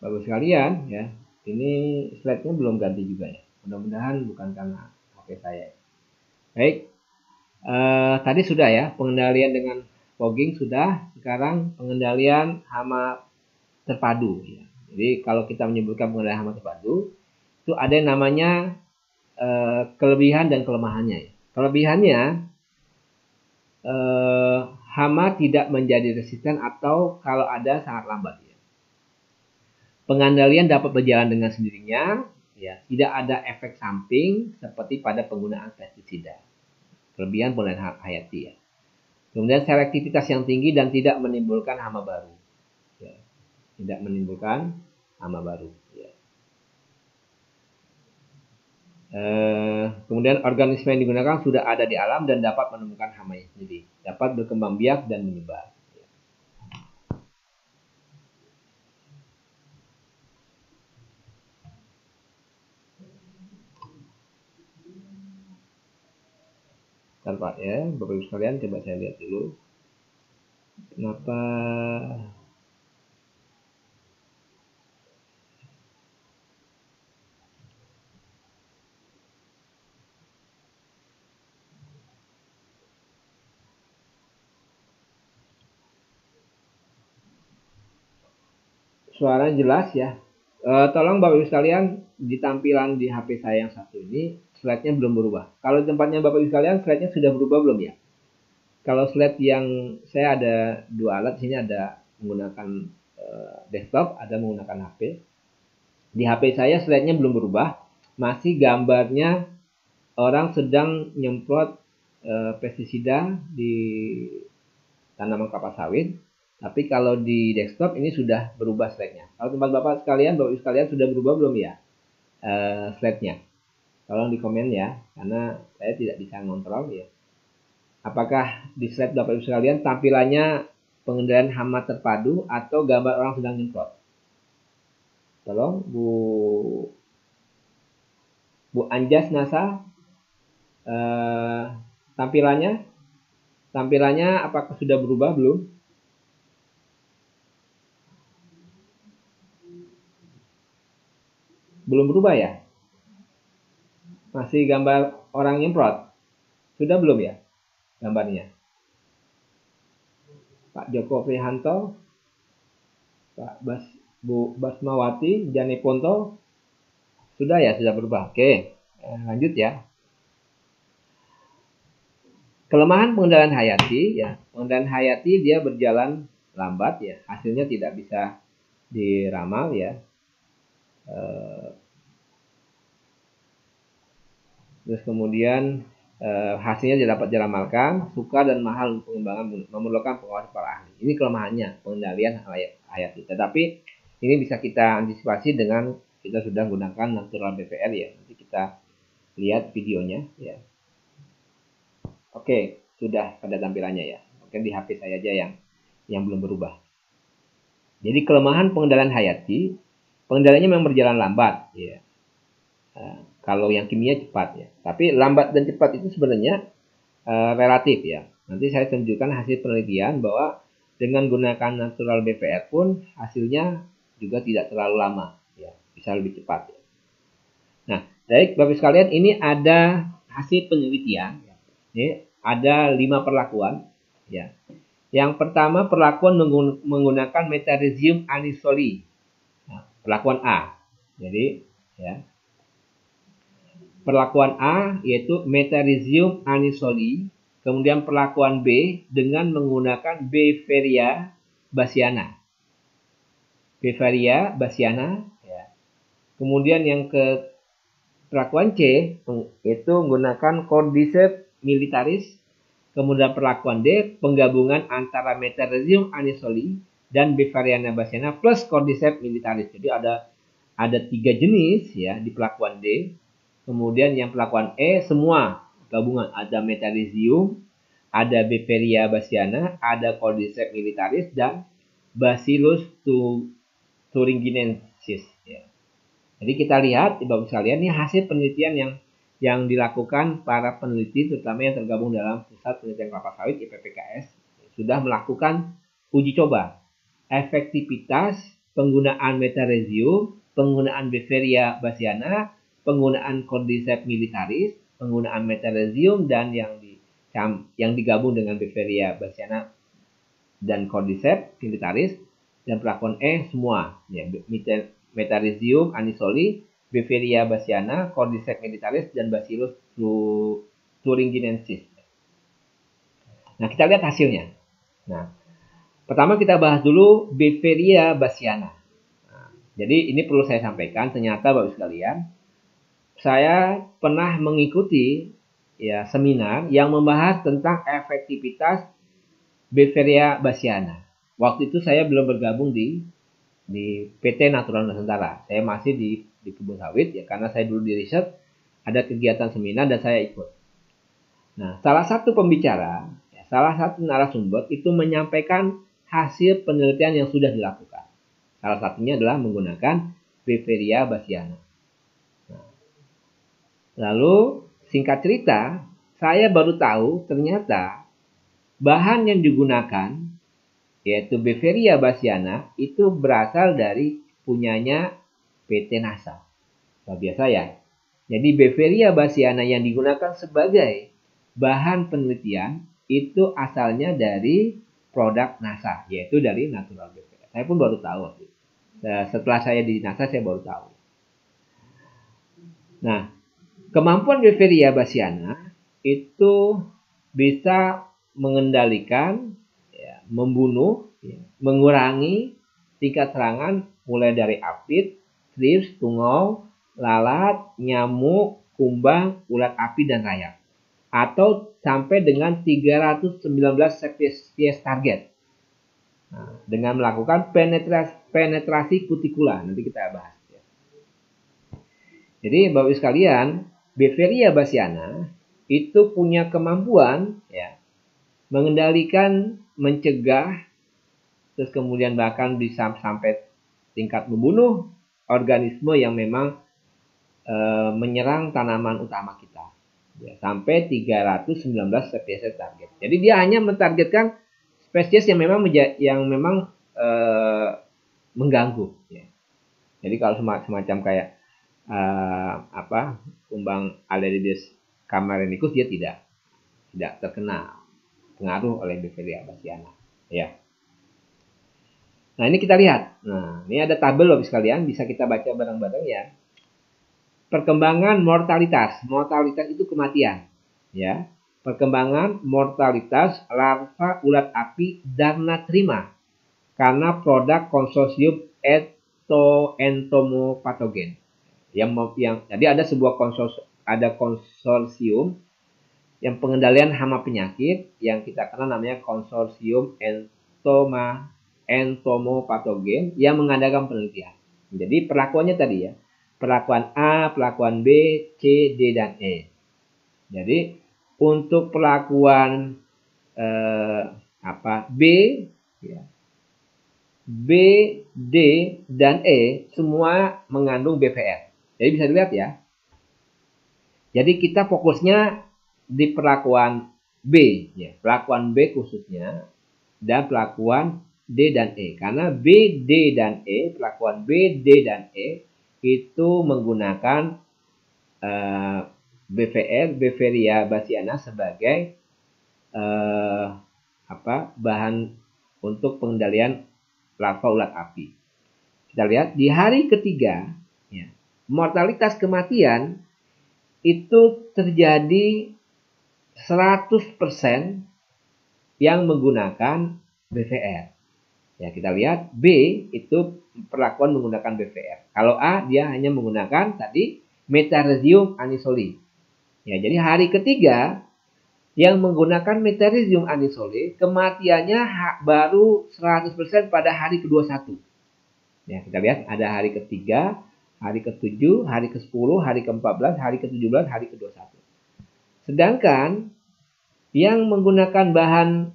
Bagus sekalian ya. Ini slide-nya belum ganti juga ya. Mudah-mudahan bukan karena HP saya. Baik. Tadi sudah ya pengendalian dengan fogging sudah. Sekarang pengendalian hama terpadu. Ya. Jadi kalau kita menyebutkan pengendalian hama terpadu itu ada yang namanya kelebihan dan kelemahannya. Ya. Kelebihannya hama tidak menjadi resisten atau kalau ada sangat lambat. Ya. Pengendalian dapat berjalan dengan sendirinya, ya, tidak ada efek samping seperti pada penggunaan pestisida. Kelebihan pengendalian hayati ya. Kemudian selektivitas yang tinggi dan tidak menimbulkan hama baru. Ya. Tidak menimbulkan hama baru. Ya. Kemudian organisme yang digunakan sudah ada di alam dan dapat menemukan hamanya sendiri. Dapat berkembang biak dan menyebar. Bentar Pak ya, Bapak Ibu sekalian coba saya lihat dulu. Kenapa suaranya jelas ya? Tolong Bapak Ibu sekalian, di tampilan di HP saya yang satu ini, slide-nya belum berubah. Kalau tempatnya Bapak Ibu sekalian, slide-nya sudah berubah belum ya? Kalau slide yang saya ada dua alat, sini ada menggunakan desktop, ada menggunakan HP. Di HP saya slide-nya belum berubah, masih gambarnya orang sedang nyemprot pestisida di tanaman kelapa sawit. Tapi kalau di desktop ini sudah berubah slide-nya. Kalau tempat Bapak sekalian, Bapak Ibu sekalian sudah berubah belum ya slide-nya? Tolong di komen ya, karena saya tidak bisa ngontrol ya. Apakah di slide Bapak Ibu sekalian tampilannya pengendalian hama terpadu atau gambar orang sedang nyemprot? Tolong Bu Anjas NASA, tampilannya apakah sudah berubah belum? Belum berubah ya? Masih gambar orang nyemprot? Sudah belum ya gambarnya? Pak Joko Prihanto, Bu Basmawati, Jani Ponto, sudah ya, sudah berubah. Oke, lanjut ya. Kelemahan pengendalian hayati, ya, pengendalian hayati dia berjalan lambat ya, hasilnya tidak bisa diramal ya. Terus kemudian hasilnya tidak dapat diramalkan, sukar dan mahal untuk pengembangan, memerlukan pengawasan para ahli. Ini kelemahannya pengendalian hayati. Tetapi ini bisa kita antisipasi dengan kita sudah gunakan natural BVR ya. Nanti kita lihat videonya ya. Oke, sudah pada tampilannya ya. Mungkin di HP saya aja yang belum berubah. Jadi kelemahan pengendalian hayati, pengendaliannya memang berjalan lambat ya. Kalau yang kimia cepat ya. Tapi lambat dan cepat itu sebenarnya relatif ya. Nanti saya tunjukkan hasil penelitian bahwa dengan gunakan natural BVR pun hasilnya juga tidak terlalu lama ya. Bisa lebih cepat ya. Nah, baik Bapak sekalian, ini ada hasil penelitian. Ini ada 5 perlakuan. Ya. Yang pertama perlakuan menggunakan metarhizium anisole. Nah, perlakuan A. Jadi ya. Perlakuan A yaitu metarhizium anisole. Kemudian perlakuan B dengan menggunakan Beveria bassiana. Beveria bassiana. Ya. Kemudian yang ke perlakuan C itu menggunakan Cordyceps militaris. Kemudian perlakuan D penggabungan antara metarhizium anisole dan Beveria bassiana plus Cordyceps militaris. Jadi ada 3 jenis ya di perlakuan D. Kemudian yang perlakuan E semua gabungan, ada metarhizium, ada Beveria bassiana, ada Cordyceps militaris dan Bacillus thuringiensis ya. Jadi kita lihat Bapak sekalian ini hasil penelitian yang dilakukan para peneliti terutama yang tergabung dalam Pusat Penelitian Kelapa Sawit IPPKS sudah melakukan uji coba efektivitas penggunaan metarhizium, penggunaan Beveria bassiana, penggunaan Cordyceps militaris, penggunaan metarhizium dan yang digabung dengan Beveria bassiana dan Cordyceps militaris dan perlakuan E semua ya, metarhizium anisole, Beveria bassiana, Cordyceps militaris dan Bacillus thuringiensis. Nah, kita lihat hasilnya. Nah, pertama kita bahas dulu Beveria bassiana. Nah, jadi ini perlu saya sampaikan, ternyata Bapak sekalian, saya pernah mengikuti ya seminar yang membahas tentang efektivitas Beveria bassiana. Waktu itu saya belum bergabung di PT Natural Nusantara. Saya masih di kebun sawit ya karena saya dulu di riset, ada kegiatan seminar dan saya ikut. Nah, salah satu pembicara, ya, salah satu narasumber itu menyampaikan hasil penelitian yang sudah dilakukan. Salah satunya adalah menggunakan Beveria bassiana. Nah, lalu singkat cerita, saya baru tahu ternyata bahan yang digunakan yaitu Beveria bassiana itu berasal dari punyanya PT NASA. Luar biasa ya. Jadi Beveria bassiana yang digunakan sebagai bahan penelitian itu asalnya dari produk NASA, yaitu dari Natural Beveria. Saya pun baru tahu. Setelah saya di NASA saya baru tahu. Nah, kemampuan Beveria bassiana itu bisa mengendalikan, ya, membunuh, ya, mengurangi tingkat serangan mulai dari apit, thrips, tungau, lalat, nyamuk, kumbang, ulat api, dan rayap. Atau sampai dengan 319 spesies target. Nah, dengan melakukan penetrasi kutikula. Nanti kita bahas. Ya. Jadi Bapak Ibu sekalian, Beveria bassiana itu punya kemampuan ya, mengendalikan, mencegah, terus kemudian bahkan bisa sampai tingkat membunuh organisme yang memang menyerang tanaman utama kita. Ya, sampai 319 spesies target. Jadi dia hanya mentargetkan spesies yang memang mengganggu. Ya. Jadi kalau semacam kayak kumbang Aledis camerenicus dia tidak terkena pengaruh oleh Beveria bassiana. Ya. Nah ini kita lihat. Nah ini ada tabel Bapak sekalian, bisa kita baca bareng-bareng ya. Perkembangan mortalitas itu kematian, ya. Perkembangan mortalitas larva ulat api Darnatrima karena produk konsorsium entomopatogen. Yang jadi ada sebuah konsorsium yang pengendalian hama penyakit yang kita kenal namanya konsorsium entomopatogen yang mengadakan penelitian. Jadi perlakuannya tadi ya. Perlakuan A, perlakuan B, C, D, dan E. Jadi untuk perlakuan B, ya, B, D, dan E semua mengandung BVR. Jadi bisa dilihat ya. Jadi kita fokusnya di perlakuan B, ya, perlakuan B khususnya dan perlakuan D dan E. Karena B, D, dan E, perlakuan B, D, dan E itu menggunakan BVR, Beveria bassiana sebagai bahan untuk pengendalian larva ulat api. Kita lihat di hari ketiga, ya, mortalitas kematian itu terjadi 100% yang menggunakan BVR. Ya, kita lihat B itu perlakuan menggunakan BVR. Kalau A dia hanya menggunakan tadi Metarhizium anisole. Ya, jadi hari ketiga yang menggunakan Metarhizium anisole kematiannya baru 100% pada hari ke-21. Ya, kita lihat ada hari ketiga, hari ke-7, hari ke-10, hari ke-14, hari ke-17, hari ke-21. Sedangkan yang menggunakan bahan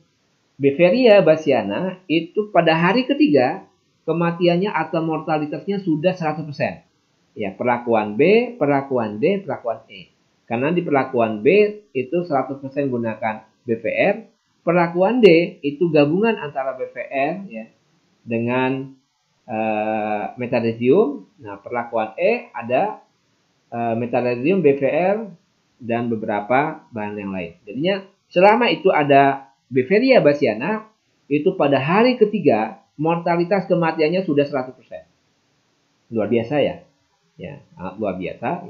Beveria bassiana itu pada hari ketiga kematiannya atau mortalitasnya sudah 100%. Ya, perlakuan B, perlakuan D, perlakuan E. Karena di perlakuan B itu 100% gunakan BVR, perlakuan D itu gabungan antara BVR ya dengan Metarhizium. Nah, perlakuan E ada Metarhizium, BVR dan beberapa bahan yang lain. Jadinya selama itu ada Beveria bassiana, itu pada hari ketiga mortalitas kematiannya sudah 100%. Luar biasa ya. Ya, sangat luar biasa.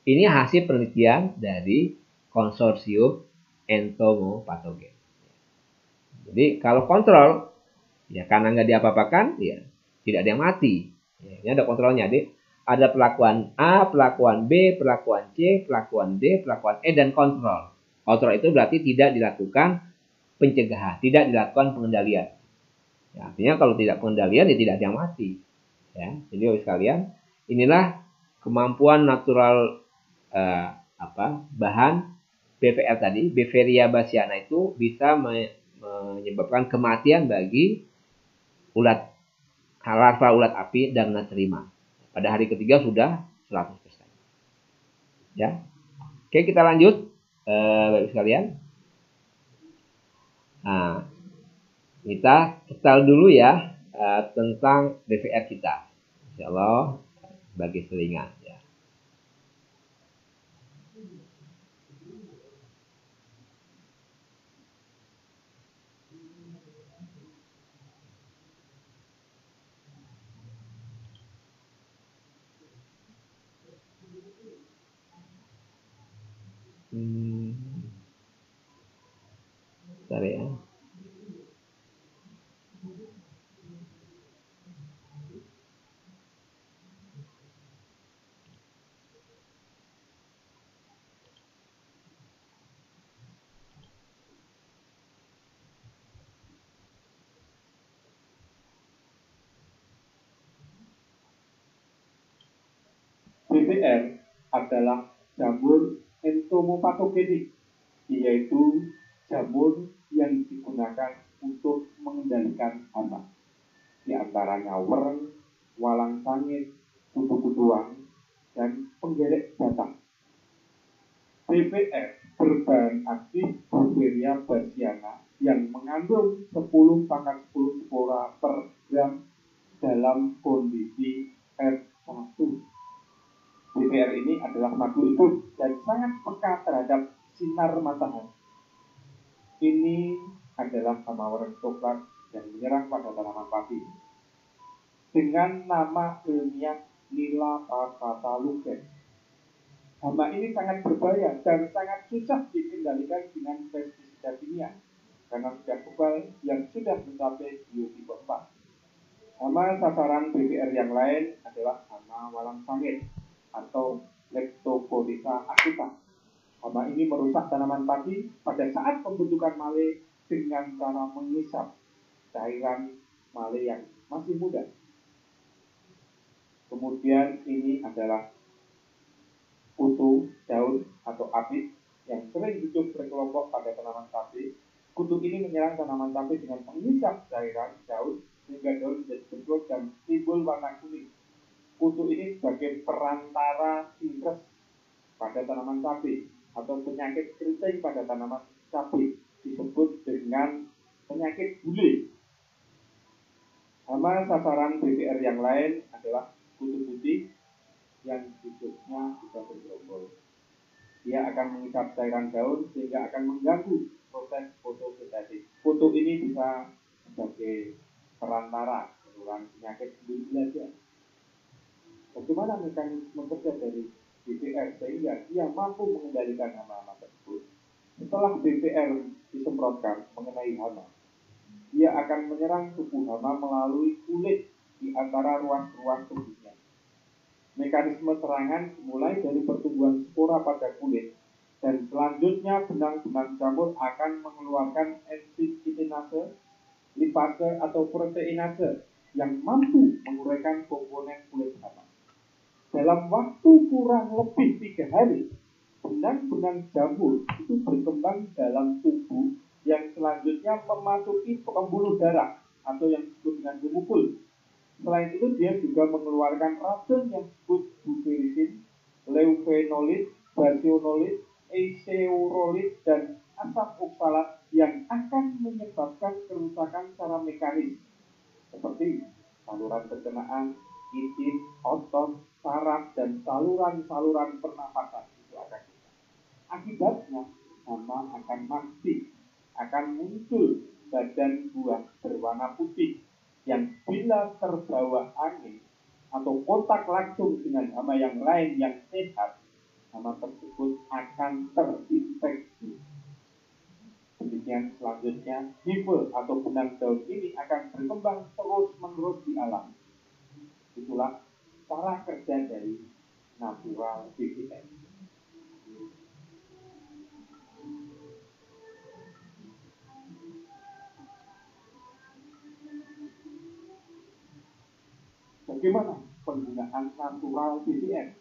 Ini hasil penelitian dari konsorsium entomopatogen. Jadi kalau kontrol, ya karena nggak diapa-apakan, ya tidak ada yang mati. Ya, ini ada kontrolnya, Dek. Ada perlakuan A, perlakuan B, perlakuan C, perlakuan D, perlakuan E, dan kontrol. Kontrol itu berarti tidak dilakukan pencegahan, tidak dilakukan pengendalian. Ya, artinya kalau tidak pengendalian, ya tidak ada yang mati. Ya, jadi oleh sekalian, inilah kemampuan natural bahan BVR tadi, Beveria bassiana itu bisa menyebabkan kematian bagi larva ulat api dan terima. Pada hari ketiga sudah 100%. Ya. Oke, kita lanjut Bapak sekalian. Nah, kita kenal dulu ya tentang BVR kita. Insya Allah bagi selingan ya. Bentar ya. BVR adalah jamur entomopatogenik, yaitu jamur yang digunakan untuk mengendalikan hama, di antaranya wereng, walang sangit, kutu-kutuan, dan penggerek batang. BVR berbahan aktif Beveria bassiana yang mengandung 10/10 spora per gram dalam kondisi R1. BVR ini adalah madu hidup dan sangat peka terhadap sinar matahari. Ini adalah hama wereng coklat yang menyerang pada tanaman padi dengan nama ilmiah Nila pakatalugen. Hama ini sangat berbahaya dan sangat susah dikendalikan dengan pestisida kimia karena sudah kebal yang sudah mencapai biotipe 4. Hama sasaran BVR yang lain adalah hama walang sangit atau Leptosporisa acuta. Hama ini merusak tanaman padi pada saat pembentukan male dengan cara mengisap cairan male yang masih muda. Kemudian ini adalah kutu daun atau apit yang sering hidup berkelompok pada tanaman cabai. Kutu ini menyerang tanaman cabai dengan mengisap cairan daun sehingga daun menjadi bentuk dan timbul warna kuning. Kutu ini sebagai perantara virus pada tanaman cabai atau penyakit keriting pada tanaman cabai disebut dengan penyakit bule. Hama sasaran BVR yang lain adalah kutu putih yang hidupnya bisa bergerombol. Dia akan mengikat cairan daun sehingga akan mengganggu proses fotosintesis. Foto ini bisa sebagai perantara penularan penyakit sendiri saja. Bagaimana mekanisme kerja dari BVR sehingga dia mampu mengendalikan hama-hama tersebut? Setelah BVR disemprotkan mengenai hama, dia akan menyerang tubuh hama melalui kulit di antara ruas-ruas tubuhnya. Mekanisme serangan mulai dari pertumbuhan spora pada kulit dan selanjutnya benang-benang jamur akan mengeluarkan enzim kitinase, lipase atau proteinase yang mampu menguraikan komponen kulit hama. Dalam waktu kurang lebih 3 hari, benang-benang jamur itu berkembang dalam tubuh yang selanjutnya memasuki pembuluh darah atau yang disebut dengan gemukul. Selain itu dia juga mengeluarkan racun yang disebut bufirisin, leufenolit, basionolit, eiserolit, dan asam oksalat yang akan menyebabkan kerusakan secara mekanis seperti saluran pencernaan, izin, otot, saraf, dan saluran-saluran pernapasan itu akan rusak. Akibatnya hama akan mati, akan muncul badan buah berwarna putih yang bila terbawa angin atau kontak langsung dengan hama yang lain yang sehat, hama tersebut akan terinfeksi. Demikian selanjutnya, hifa atau benang daun ini akan berkembang terus-menerus di alam. Itulah cara kerja dari natural BVR. Bagaimana penggunaan natural BVR?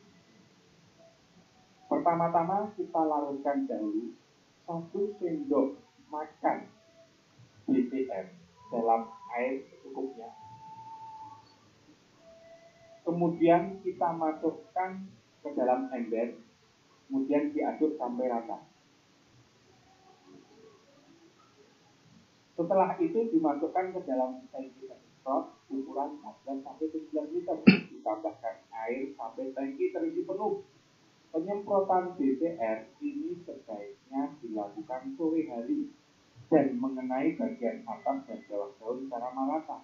Pertama-tama kita larutkan dahulu 1 sendok makan BVR dalam air secukupnya. Kemudian kita masukkan ke dalam ember, kemudian diaduk sampai rata. Setelah itu dimasukkan ke dalam tangki semprot ukuran 14 sampai 17 liter. Ditambahkan air sampai tangki terisi penuh. Penyemprotan BVR ini sebaiknya dilakukan sore hari dan mengenai bagian atas dan bawah daun secara merata.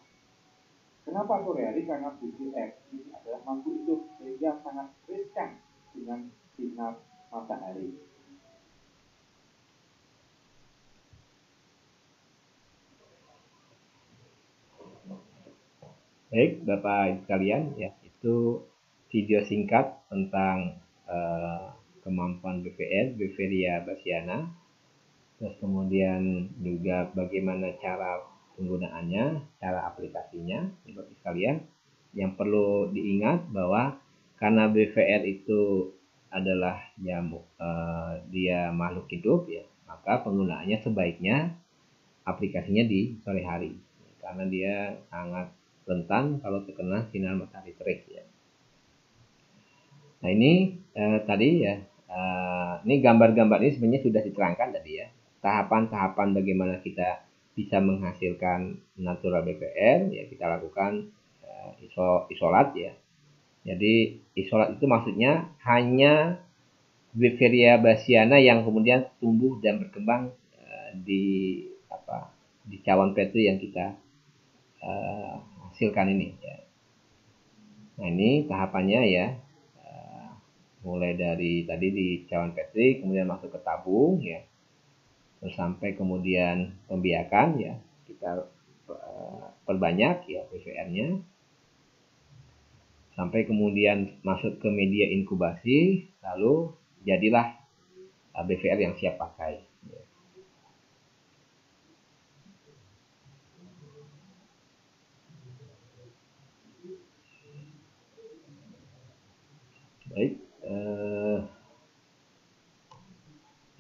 Kenapa sore hari? Karena BVR ini adalah lampu hidup sehingga sangat riskan dengan sinar matahari. Baik, Bapak sekalian, ya itu video singkat tentang kemampuan BVR, Beveria bassiana, terus kemudian juga bagaimana cara penggunaannya, cara aplikasinya, Bapak sekalian. Yang perlu diingat bahwa karena BVR itu adalah dia makhluk hidup, ya, maka penggunaannya sebaiknya aplikasinya di sore hari, karena dia sangat rentan kalau terkena sinar matahari terik, ya. Nah ini tadi ya, ini gambar-gambar ini sebenarnya sudah diterangkan tadi ya, tahapan-tahapan bagaimana kita bisa menghasilkan natural BVR, ya kita lakukan isolat ya. Jadi isolat itu maksudnya hanya Beveria bassiana yang kemudian tumbuh dan berkembang di cawan petri yang kita hasilkan ini ya. Nah ini tahapannya ya, mulai dari tadi di cawan petri, kemudian masuk ke tabung ya, terus sampai kemudian pembiakan ya, kita perbanyak ya BVR-nya, sampai kemudian masuk ke media inkubasi, lalu jadilah BVR yang siap pakai. Baik,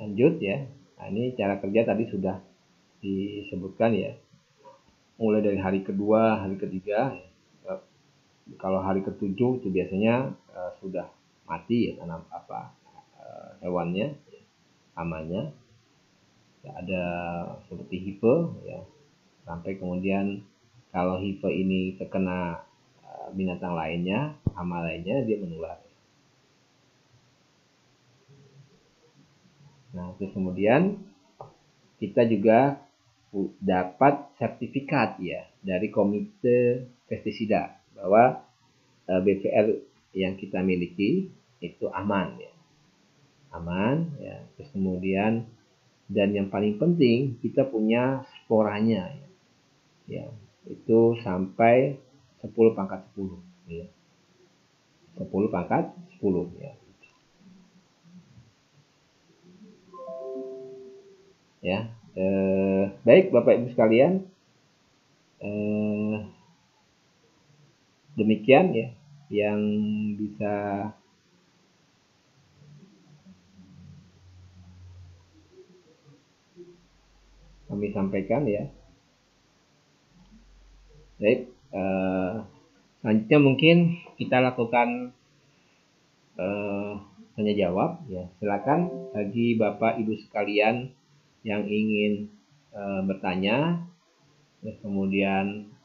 lanjut ya. Nah, ini cara kerja tadi sudah disebutkan ya. Mulai dari hari kedua, hari ketiga. Ya. Kalau hari ketujuh itu biasanya sudah mati ya tanam hewannya, ya, hamanya. Ya, ada seperti hife ya. Sampai kemudian kalau hife ini terkena binatang lainnya, hama lainnya, dia menular. Nah, terus kemudian kita juga dapat sertifikat ya dari Komite Pestisida bahwa BPR yang kita miliki itu aman ya. Aman ya. Terus kemudian dan yang paling penting kita punya sporanya ya. Ya, itu sampai 10 pangkat 10 ya. 10 pangkat 10 ya. Ya, baik Bapak Ibu sekalian, demikian ya yang bisa kami sampaikan ya. Baik, selanjutnya mungkin kita lakukan tanya jawab ya. Silakan bagi Bapak Ibu sekalian yang ingin bertanya, terus kemudian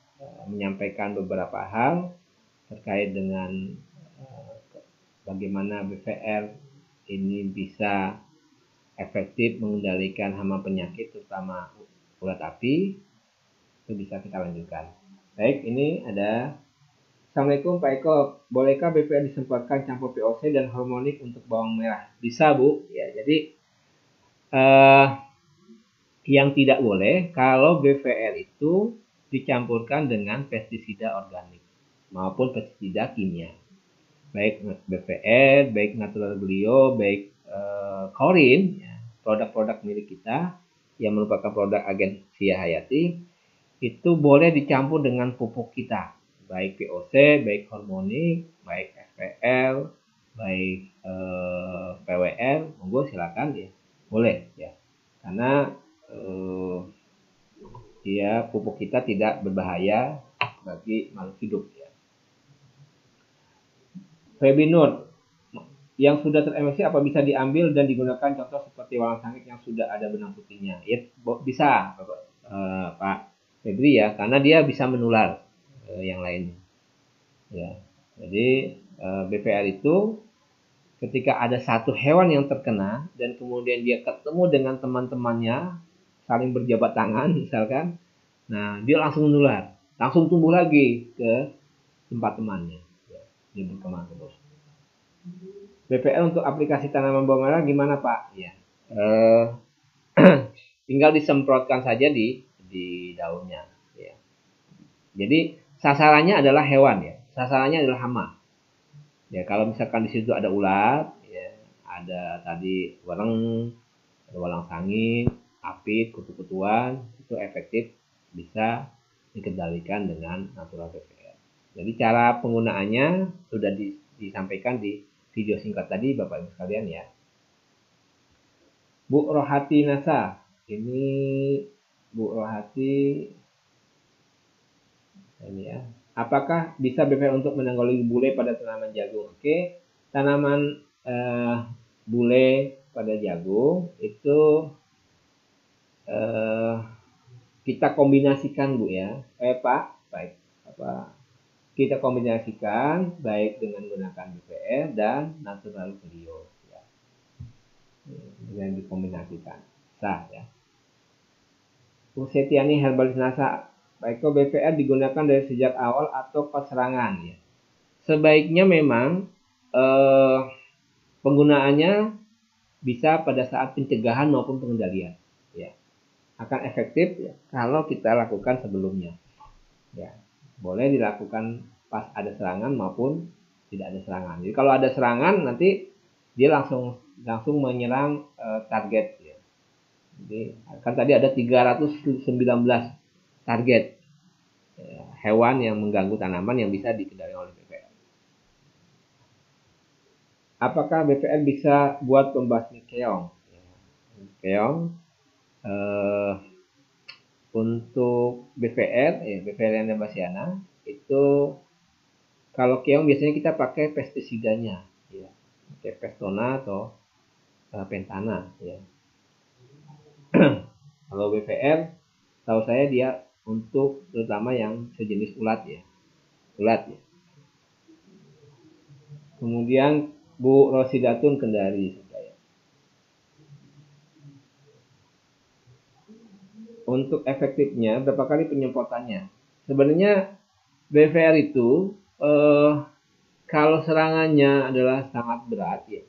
menyampaikan beberapa hal terkait dengan bagaimana BVR ini bisa efektif mengendalikan hama penyakit terutama ulat api, itu bisa kita lanjutkan. Baik, ini ada. Assalamualaikum Pak Eko, bolehkah BPR disemprotkan campur POC dan hormonik untuk bawang merah? Bisa Bu, ya. Jadi yang tidak boleh kalau BVR itu dicampurkan dengan pestisida organik maupun pestisida kimia. Baik BVR, baik Natural Glio, baik Korin, ya, produk-produk milik kita yang merupakan produk agensi Hayati, itu boleh dicampur dengan pupuk kita, baik POC, baik hormonik, baik FPL, baik PWR, monggo silakan ya, boleh ya, karena dia pupuk kita tidak berbahaya bagi makhluk hidup ya. Feby Nur, yang sudah ter-MSC apa bisa diambil dan digunakan contoh seperti walang sangit yang sudah ada benang putihnya? Ya bisa Pak Febri ya, karena dia bisa menular yang lainnya. Ya, jadi BPR itu ketika ada satu hewan yang terkena dan kemudian dia ketemu dengan teman-temannya saling berjabat tangan misalkan, nah dia langsung menular, langsung tumbuh lagi ke tempat temannya, ya, dia berkembang terus. BPR untuk aplikasi tanaman bawang merah gimana Pak? Ya, tinggal disemprotkan saja di daunnya. Ya. Jadi sasarannya adalah hewan ya, sasarannya adalah hama. Ya kalau misalkan di situ ada ulat, ya, ada tadi wareng, ada walang sangit, apit, kutu-kutuan, itu efektif bisa dikendalikan dengan natural BPR. Jadi cara penggunaannya sudah disampaikan di video singkat tadi Bapak Ibu sekalian ya. Bu Rohati Nasa, ini Bu Rohati ini ya. Apakah bisa BPR untuk menanggulangi bule pada tanaman jagung? Oke, tanaman bule pada jagung itu kita kombinasikan Bu ya. Pak, baik apa? Kita kombinasikan baik dengan menggunakan BPR dan Natural Glio ya. Yang dikombinasikan. Sah ya. Bu Setiani Herbalis Nasa, baik BPR digunakan dari sejak awal atau pas serangan ya. Sebaiknya memang penggunaannya bisa pada saat pencegahan maupun pengendalian ya. Akan efektif ya, kalau kita lakukan sebelumnya ya. Boleh dilakukan pas ada serangan maupun tidak ada serangan. Jadi kalau ada serangan nanti dia langsung menyerang target ya. Jadi kan tadi ada 319 target ya, hewan yang mengganggu tanaman yang bisa dikendalikan oleh BPR. Apakah BPR bisa buat pembasmi keong? Keong untuk BPR, BPR yang Bassiana itu kalau keong biasanya kita pakai pestisidanya, ya, pakai Pestona atau Pentana, ya. Kalau BPR, tahu saya dia untuk terutama yang sejenis ulat ya. Kemudian Bu Rosidatun Kendari. untuk efektifnya berapa kali penyemprotannya? Sebenarnya BVR itu kalau serangannya adalah sangat berat ya,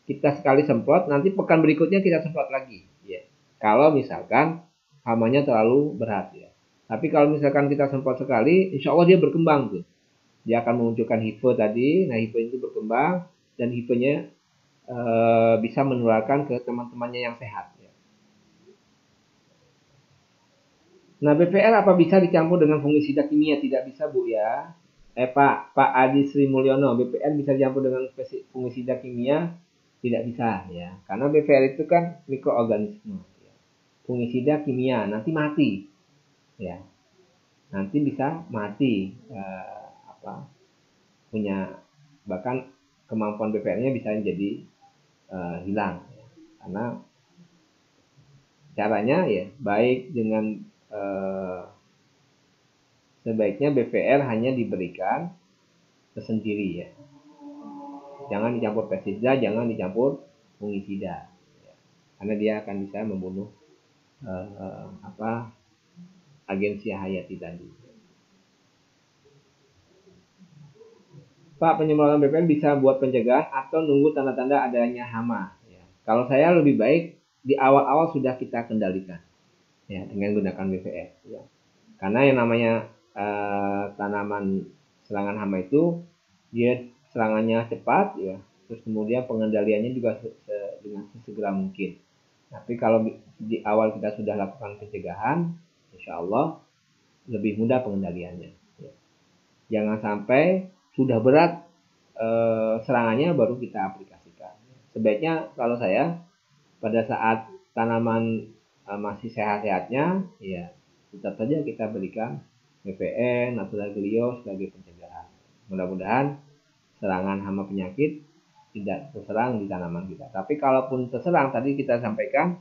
kita sekali semprot, nanti pekan berikutnya kita semprot lagi ya. Kalau misalkan hamanya terlalu berat ya. Tapi kalau misalkan kita semprot sekali, insya Allah dia berkembang tuh. Dia akan memunculkan hife tadi. Nah, hife itu berkembang dan hifenya bisa menularkan ke teman-temannya yang sehat ya. Nah, BVR apa bisa dicampur dengan fungisida kimia? Tidak bisa, Bu ya. Pak Adi Sri Mulyono, BVR bisa dicampur dengan fungisida kimia? Tidak bisa ya. Karena BVR itu kan mikroorganisme. Ya. Fungisida kimia nanti mati. Ya. Nanti bisa mati punya, bahkan kemampuan BVR-nya bisa jadi hilang ya. Karena caranya ya baik dengan sebaiknya BVR hanya diberikan tersendiri ya, jangan dicampur pestisida, jangan dicampur fungisida ya. Karena dia akan bisa membunuh agensi hayati tadi. Pak, penyemprotan BVR bisa buat pencegahan atau nunggu tanda-tanda adanya hama? Ya. Kalau saya lebih baik di awal-awal sudah kita kendalikan ya dengan gunakan BVR. Ya. Karena yang namanya tanaman serangan hama itu dia serangannya cepat ya, terus kemudian pengendaliannya juga dengan sesegera mungkin. Tapi kalau di awal kita sudah lakukan pencegahan, insya Allah lebih mudah pengendaliannya. Ya. Jangan sampai sudah berat serangannya baru kita aplikasikan. Sebaiknya kalau saya pada saat tanaman masih sehat-sehatnya, ya tetap saja kita berikan BPN, Natural Glio sebagai pencegahan. Mudah-mudahan serangan hama penyakit tidak terserang di tanaman kita. Tapi kalaupun terserang, tadi kita sampaikan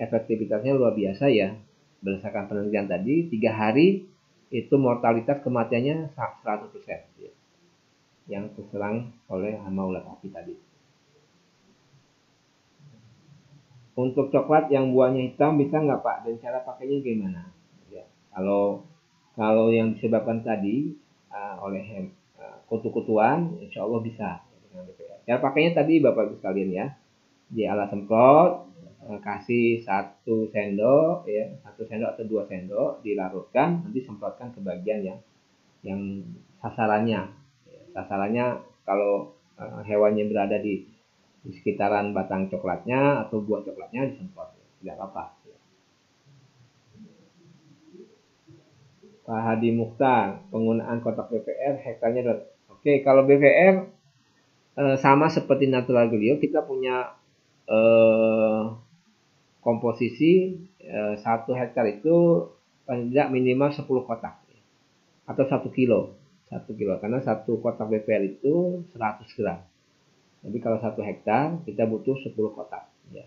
efektivitasnya luar biasa ya. Berdasarkan penelitian tadi, 3 hari itu mortalitas kematiannya 100% ya, yang terserang oleh hama ulat api tadi. Untuk coklat yang buahnya hitam bisa nggak Pak? Dan cara pakainya gimana? Ya, kalau yang disebabkan tadi oleh kutu-kutuan, insya Allah bisa dengan BPR. Cara pakainya tadi Bapak Ibu sekalian ya, di alat semprot kasih 1 sendok ya, 1 sendok atau 2 sendok dilarutkan, nanti semprotkan ke bagian yang sasarannya. Sasarannya kalau hewannya berada di sekitaran batang coklatnya atau buah coklatnya disemprot, tidak apa-apa. Pak Hadi Mukhtar, penggunaan kotak BVR hektarnya. Oke, kalau BVR sama seperti Natural Glio, kita punya komposisi 1 hektar itu tidak minimal 10 kotak atau 1 kilo. 1 kilo karena 1 kotak BVR itu 100 gram. Jadi kalau 1 hektar kita butuh 10 kotak ya.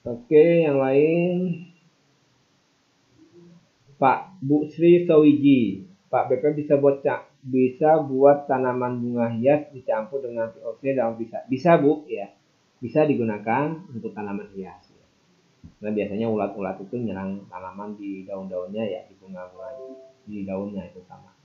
Oke, yang lain Pak Bu Sri Sawiji, Pak BPR bisa buat tanaman bunga hias dicampur dengan VOC dalam bisa Bu ya, bisa digunakan untuk tanaman hias ya. Nah biasanya ulat-ulat itu nyerang tanaman di daun-daunnya ya, di bunga-bunga di daunnya itu sama.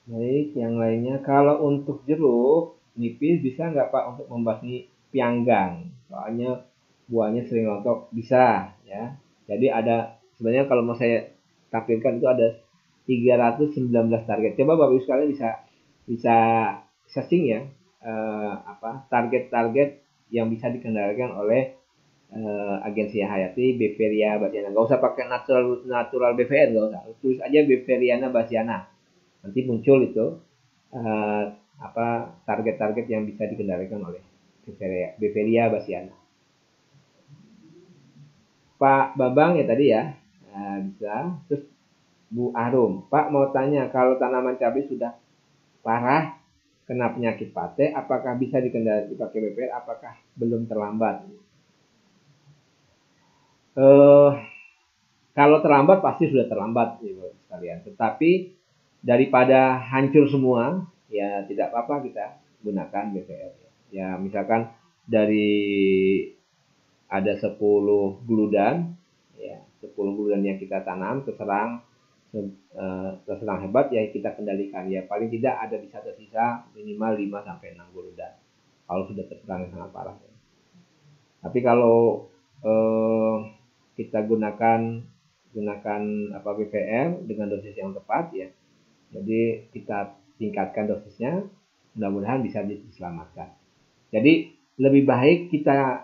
Baik, yang lainnya kalau untuk jeruk nipis bisa nggak Pak untuk membasmi pianggang? Soalnya buahnya sering rontok, bisa ya. Jadi ada sebenarnya kalau mau saya tampilkan itu ada 319 target. Coba Bapak Ibu sekalian bisa searching ya target-target yang bisa dikendalikan oleh agensi hayati Beveria bassiana. Nggak usah pakai natural BVR, nggak usah. Tulis aja Beveriana bassiana. Nanti muncul itu target-target yang bisa dikendalikan oleh Beveria bassiana. Pak Babang ya tadi ya, bisa. Terus Bu Arum, Pak mau tanya kalau tanaman cabai sudah parah kena penyakit pate, apakah bisa dikendalikan pakai BPR? Apakah belum terlambat? Kalau terlambat pasti sudah terlambat gitu sekalian. Tetapi daripada hancur semua, ya tidak apa-apa kita gunakan BPR. Ya misalkan dari ada 10 guludan, ya 10 guludan yang kita tanam terserang hebat, ya kita kendalikan, ya paling tidak ada bisa tersisa minimal 5 sampai 6 guludan kalau sudah terserang yang sangat parah. Tapi kalau kita gunakan BPL dengan dosis yang tepat, ya jadi kita tingkatkan dosisnya, mudah-mudahan bisa diselamatkan. Jadi lebih baik kita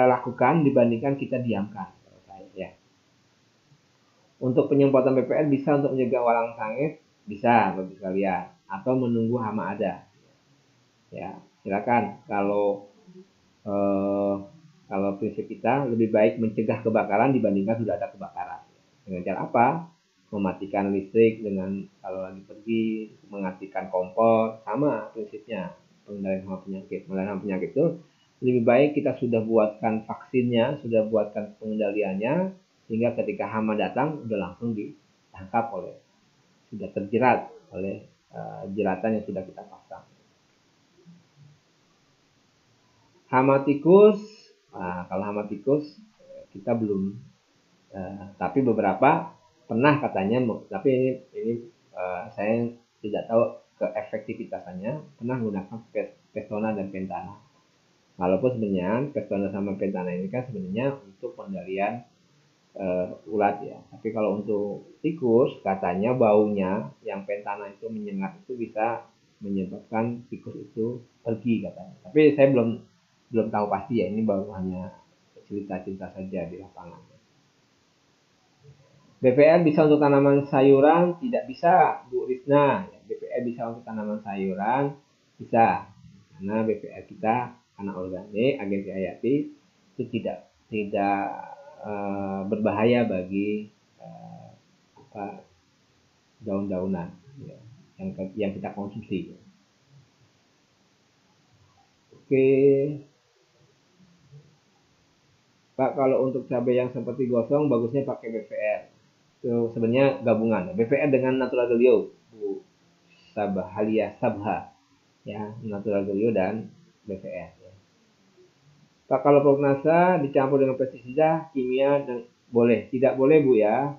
lakukan dibandingkan kita diamkan, menurut saya, ya. Untuk penyemprotan BPL bisa untuk mencegah walang sangit, bisa bagi kalian, atau menunggu hama ada. Ya, silakan. Kalau prinsip kita lebih baik mencegah kebakaran dibandingkan sudah ada kebakaran. Dengan cara apa? Mematikan listrik dengan kalau lagi pergi, mematikan kompor, sama prinsipnya. Pengendalian hama penyakit. Pengendalian hama penyakit itu lebih baik kita sudah buatkan vaksinnya, sudah buatkan pengendaliannya, sehingga ketika hama datang sudah langsung ditangkap sudah terjerat oleh jeratan yang sudah kita pasang. Hama tikus, kalau hama tikus kita belum, tapi beberapa pernah katanya, tapi ini saya tidak tahu keefektivitasannya, pernah menggunakan Pestona dan Pentana. Walaupun sebenarnya Pestona sama Pentana ini kan sebenarnya untuk pengendalian ulat, ya. Tapi kalau untuk tikus katanya baunya yang Pentana itu menyengat itu bisa menyebabkan tikus itu pergi katanya. Tapi saya belum tahu pasti, ya, ini baru hanya cerita-cerita saja di lapangan. BPL bisa untuk tanaman sayuran? Tidak bisa, Bu Risna. BPL bisa untuk tanaman sayuran, bisa, karena BPL kita anak organik, agensi hayati, itu tidak berbahaya bagi daun-daunan, ya, yang kita konsumsi. Oke. Pak, kalau untuk cabai yang seperti gosong bagusnya pakai BPL. Itu sebenarnya gabungan BPL dengan natural gelio, Bu Halia Sabha, ya, natural gelio dan BPL, ya. Pak, kalau prognasa dicampur dengan pestisida kimia dan boleh, tidak boleh, Bu, ya,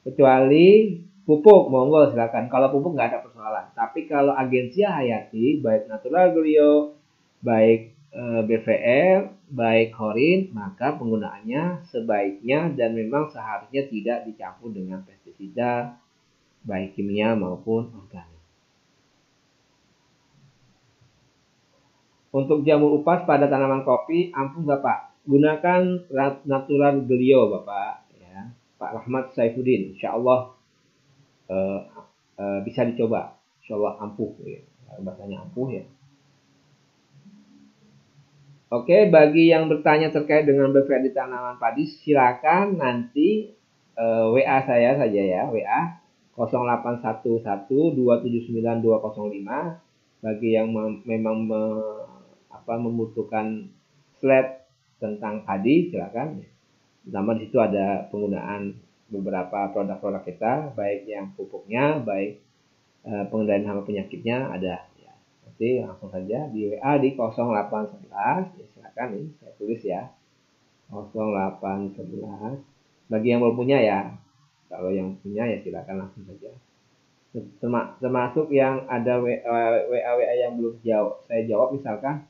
kecuali pupuk, monggo silakan. Kalau pupuk nggak ada persoalan. Tapi kalau agensia hayati, baik natural gelio, baik BVL, baik Khorin, maka penggunaannya sebaiknya dan memang seharusnya tidak dicampur dengan pestisida, baik kimia maupun organik. Untuk jamur upas pada tanaman kopi, ampuh nggak, Pak? Gunakan natural gelio, Bapak, ya. Pak Rahmat Saifuddin, insya Allah bisa dicoba, insya Allah ampuh, ya. Bahasanya ampuh, ya. Oke, bagi yang bertanya terkait dengan BPL di tanaman padi, silakan nanti WA saya saja, ya, WA 0811279205. Bagi yang memang membutuhkan slide tentang padi, silakan. Pertama di situ ada penggunaan beberapa produk-produk kita, baik yang pupuknya, baik pengendalian hama penyakitnya ada. Nanti langsung saja di WA di 0811, ya, silakan nih saya tulis, ya, 0811. Bagi yang belum punya, ya, kalau yang punya ya silakan langsung saja. Termasuk yang ada WA yang belum saya jawab, misalkan,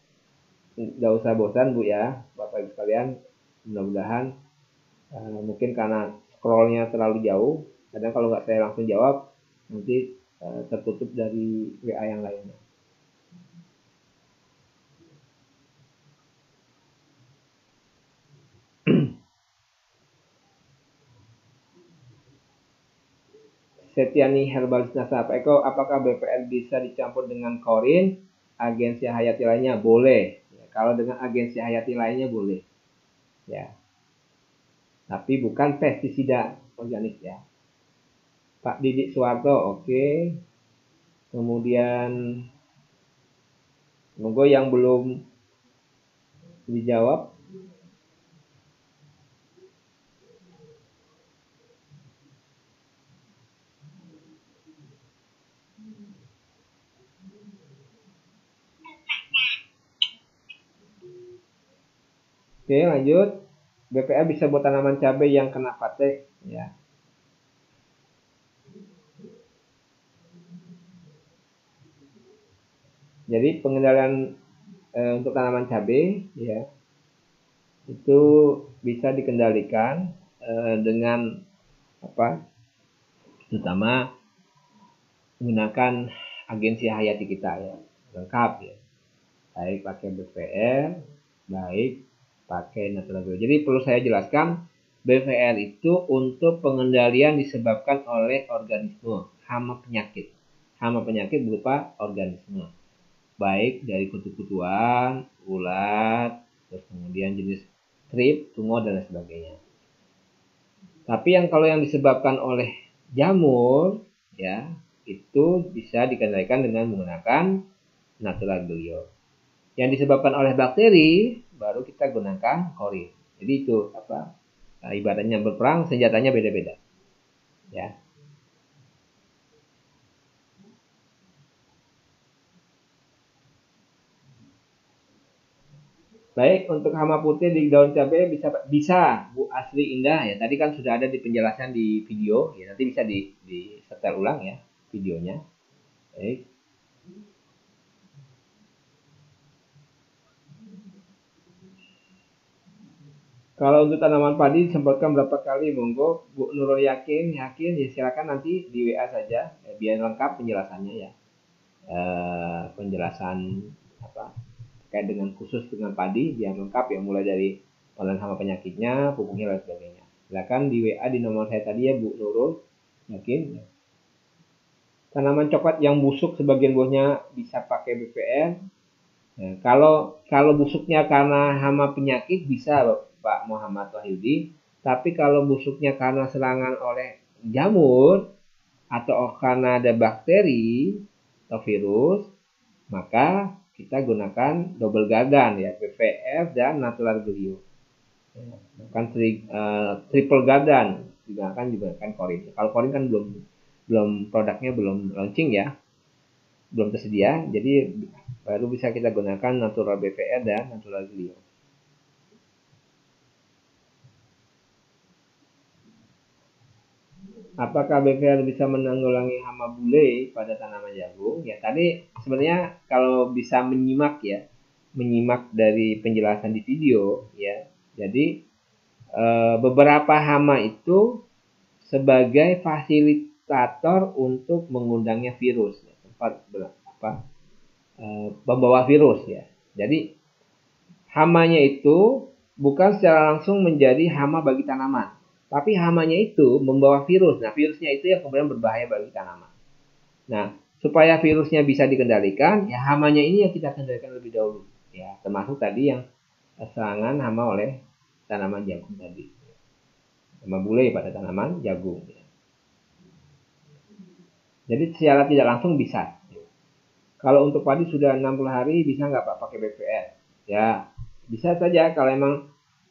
nggak usah bosan, Bu, ya, Bapak Ibu sekalian. Mudah-mudahan mungkin karena scrollnya terlalu jauh, kadang kalau nggak saya langsung jawab nanti tertutup dari WA yang lainnya. Setiani Herbalisna Pak Eko, apakah BPL bisa dicampur dengan Khorin, agensi hayati lainnya? Boleh. Ya, kalau dengan agensi hayati lainnya boleh, ya. Tapi bukan pestisida organik, ya. Pak Didik Suwarto, oke. Kemudian monggo yang belum dijawab. Oke, lanjut. BPR bisa buat tanaman cabai yang kena patek, ya. Jadi pengendalian untuk tanaman cabai, ya, itu bisa dikendalikan dengan apa? Terutama menggunakan agensi hayati kita, ya, lengkap, ya. Baik pakai BPR, baik pakai natural grow. Jadi perlu saya jelaskan, BPR itu untuk pengendalian disebabkan oleh organisme, hama penyakit. Hama penyakit berupa organisme, baik dari kutu-kutuan, ulat, terus kemudian jenis strip, tungau, dan lain sebagainya. Tapi kalau yang disebabkan oleh jamur, ya, itu bisa dikendalikan dengan menggunakan natural grow. Yang disebabkan oleh bakteri baru kita gunakan korin. Jadi itu ibaratnya berperang, senjatanya beda-beda, ya. Baik, untuk hama putih di daun cabai bisa Bu Asri Indah, ya. Tadi kan sudah ada di penjelasan di video, ya. Nanti bisa di setel ulang, ya, videonya. Baik. Kalau untuk tanaman padi disemprotkan berapa kali, monggo Bu Nurul yakin ya, silakan nanti di WA saja, ya, biar lengkap penjelasannya, ya. Penjelasan terkait dengan khusus dengan padi biar lengkap, ya, mulai dari pengenalan hama penyakitnya, pupuknya, dan sebagainya. Silakan di WA di nomor saya tadi, ya, Bu Nurul yakin, ya. Tanaman coklat yang busuk sebagian buahnya bisa pakai BPR. Ya, kalau busuknya karena hama penyakit bisa, Pak Muhammad Wahyudi. Tapi kalau busuknya karena serangan oleh jamur atau karena ada bakteri atau virus, maka kita gunakan double gardan, ya, BPR dan natural grow. Ya, kan triple gardan juga kan korin. Kalau korin kan belum produknya belum launching, ya, belum tersedia, jadi baru bisa kita gunakan natural BPR dan natural grow. Apakah BPR bisa menanggulangi hama bule pada tanaman jagung? Ya, tadi sebenarnya kalau bisa menyimak dari penjelasan di video, ya. Jadi beberapa hama itu sebagai fasilitator untuk mengundangnya virus, ya, membawa virus, ya. Jadi hamanya itu bukan secara langsung menjadi hama bagi tanaman, tapi hamanya itu membawa virus. Nah, virusnya itu yang kemudian berbahaya bagi tanaman. Nah, supaya virusnya bisa dikendalikan, ya, hamanya ini yang kita kendalikan lebih dahulu, ya, termasuk tadi yang serangan hama oleh tanaman jagung tadi, hama bule pada tanaman jagung, ya. Jadi secara tidak langsung bisa. Kalau untuk padi sudah 60 hari bisa nggak Pak pakai BPR? Ya, bisa saja kalau emang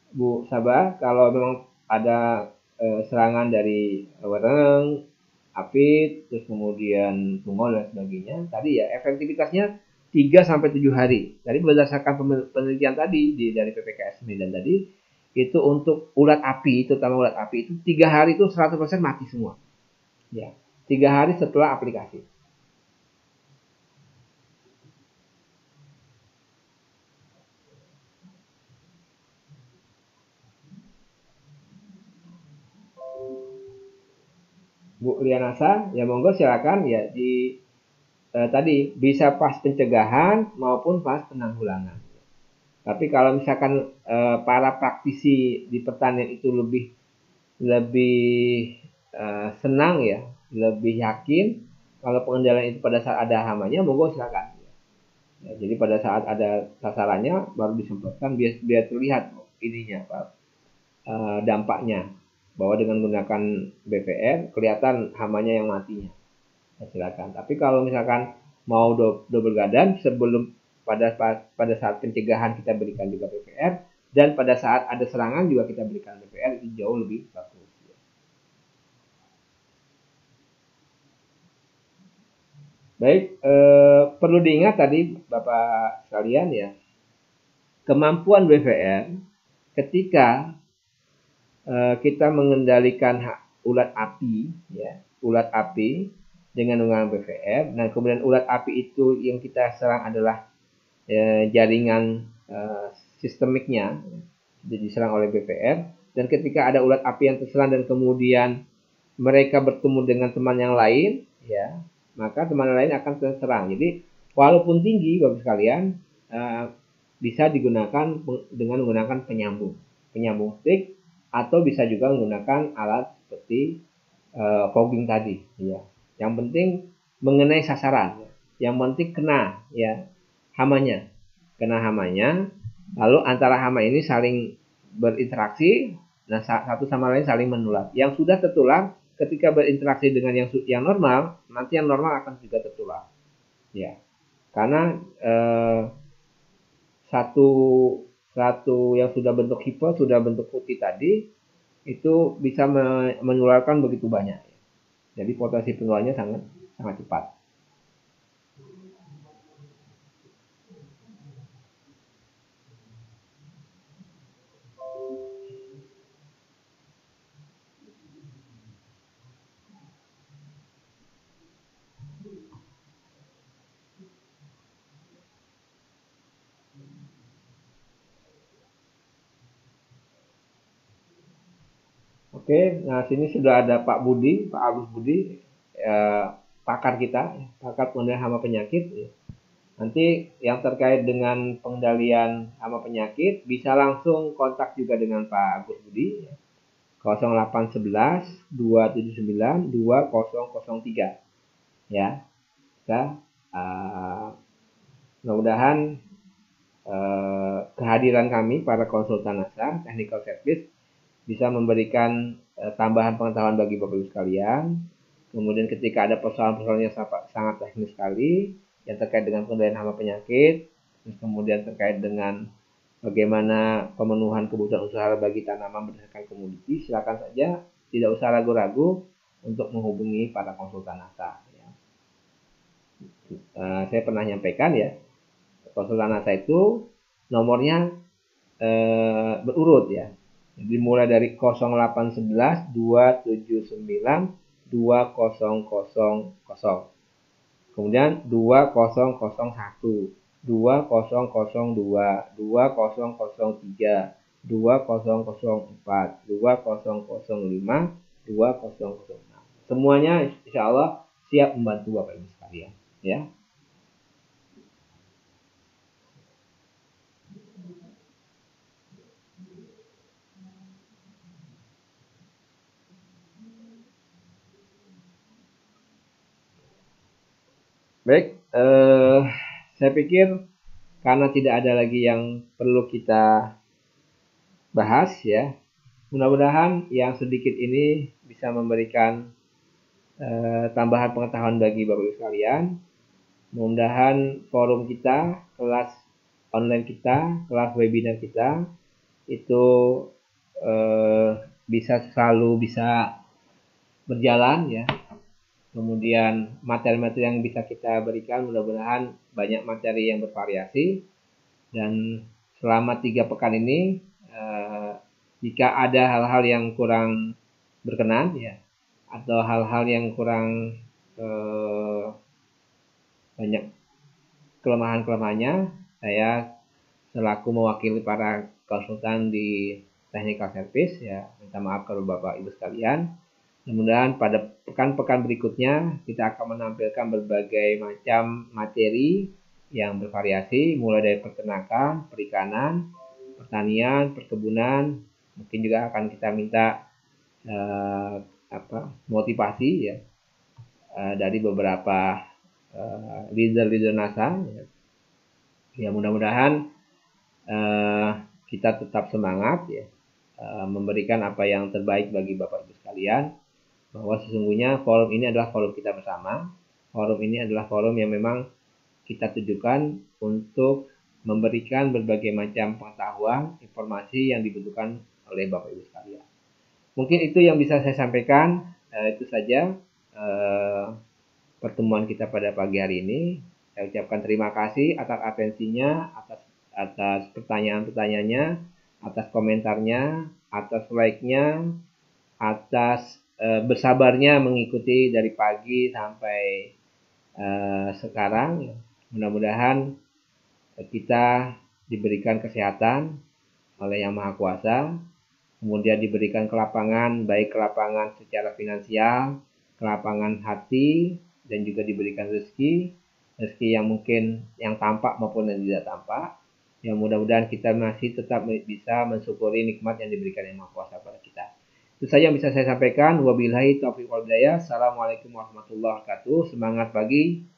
Bu Sabah, kalau memang ada serangan dari wereng, apit, terus kemudian tungau dan sebagainya. Tadi, ya, efektivitasnya 3 sampai 7 hari. Tadi berdasarkan penelitian tadi dari PPKS Medan tadi, itu untuk ulat api, terutama ulat api itu 3 hari itu 100% mati semua. Ya, 3 hari setelah aplikasi. Bu Lianasa, ya, monggo silakan, ya, tadi bisa pas pencegahan maupun pas penanggulangan. Tapi kalau misalkan para praktisi di pertanian itu lebih senang, ya, lebih yakin kalau pengendalian itu pada saat ada hamanya, monggo silakan. Ya, jadi pada saat ada sasarannya baru disemprotkan biar terlihat ininya dampaknya, bahwa dengan menggunakan BPR kelihatan hamanya yang matinya. Ya, silakan. Tapi kalau misalkan mau double garden, sebelum pada saat pencegahan kita berikan juga BPR, dan pada saat ada serangan juga kita berikan BPR, itu jauh lebih bagus. Baik, perlu diingat tadi Bapak sekalian, ya, kemampuan BPR ketika kita mengendalikan ulat api, ya, ulat api dengan menggunakan BVR, dan kemudian ulat api itu yang kita serang adalah jaringan sistemiknya, diserang oleh BVR. Dan ketika ada ulat api yang terserang dan kemudian mereka bertemu dengan teman yang lain, ya, maka teman lain akan terserang. Jadi walaupun tinggi, Bapak sekalian, bisa digunakan dengan menggunakan penyambung stick, atau bisa juga menggunakan alat seperti fogging tadi, ya. Yang penting mengenai sasaran, yang penting kena, ya, hamanya, lalu antara hama ini saling berinteraksi, nah satu sama lain saling menular. Yang sudah tertular ketika berinteraksi dengan yang normal, nanti yang normal akan juga tertular, ya, karena satu yang sudah bentuk hipo, sudah bentuk putih tadi, itu bisa menularkan begitu banyak. Jadi potensi penularannya sangat cepat. Oke, nah sini sudah ada Pak Agus Budi, pakar kita, pakar pengendalian hama penyakit. Nanti yang terkait dengan pengendalian hama penyakit bisa langsung kontak juga dengan Pak Agus Budi, 0811 279 2003, ya. Kita mudah-mudahan kehadiran kami para konsultan NASA technical service bisa memberikan tambahan pengetahuan bagi Bapak Ibu sekalian. Kemudian ketika ada persoalan-persoalan yang sangat teknis sekali yang terkait dengan pengendalian hama penyakit, kemudian terkait dengan bagaimana pemenuhan kebutuhan usaha bagi tanaman berdasarkan komoditi, silakan saja, tidak usah ragu-ragu untuk menghubungi para konsultan NASA. Ya. Saya pernah nyampaikan, ya, konsultan NASA itu nomornya berurut, ya. Jadi mulai dari 0811 279 2000, kemudian 2001, 2002, 2003, 2004, 2005, 2006. Semuanya insya Allah siap membantu Bapak Ibu sekalian, ya. Baik, saya pikir karena tidak ada lagi yang perlu kita bahas, ya. Mudah-mudahan yang sedikit ini bisa memberikan tambahan pengetahuan bagi Bapak Ibu sekalian. Mudah-mudahan forum kita, kelas online kita, kelas webinar kita itu bisa berjalan, ya. Kemudian materi-materi yang bisa kita berikan, mudah-mudahan banyak materi yang bervariasi. Dan selama 3 pekan ini, jika ada hal-hal yang kurang berkenan, ya, atau hal-hal yang kurang banyak kelemahan-kelemahannya, saya selaku mewakili para konsultan di technical service, ya, minta maaf kepada Bapak Ibu sekalian. Mudah-mudahan pada pekan-pekan berikutnya kita akan menampilkan berbagai macam materi yang bervariasi, mulai dari peternakan, perikanan, pertanian, perkebunan. Mungkin juga akan kita minta motivasi, ya, dari beberapa leader-leader NASA. Ya, mudah-mudahan kita tetap semangat, ya, memberikan apa yang terbaik bagi Bapak Ibu sekalian. Bahwa sesungguhnya forum ini adalah forum kita bersama. Forum ini adalah forum yang memang kita tujukan untuk memberikan berbagai macam pengetahuan, informasi yang dibutuhkan oleh Bapak Ibu sekalian. Mungkin itu yang bisa saya sampaikan. Itu saja pertemuan kita pada pagi hari ini. Saya ucapkan terima kasih atas atensinya, atas pertanyaan-pertanyaannya, atas komentarnya, atas like-nya, atas bersabarnya mengikuti dari pagi sampai sekarang. Mudah-mudahan kita diberikan kesehatan oleh Yang Maha Kuasa, kemudian diberikan kelapangan, baik kelapangan secara finansial, kelapangan hati, dan juga diberikan rezeki yang mungkin yang tampak maupun yang tidak tampak. Yang mudah-mudahan kita masih tetap bisa mensyukuri nikmat yang diberikan Yang Maha Kuasa pada kita. Itu saja yang bisa saya sampaikan. Wabillahi taufiq wal hidayah. Assalamualaikum warahmatullahi wabarakatuh. Semangat pagi.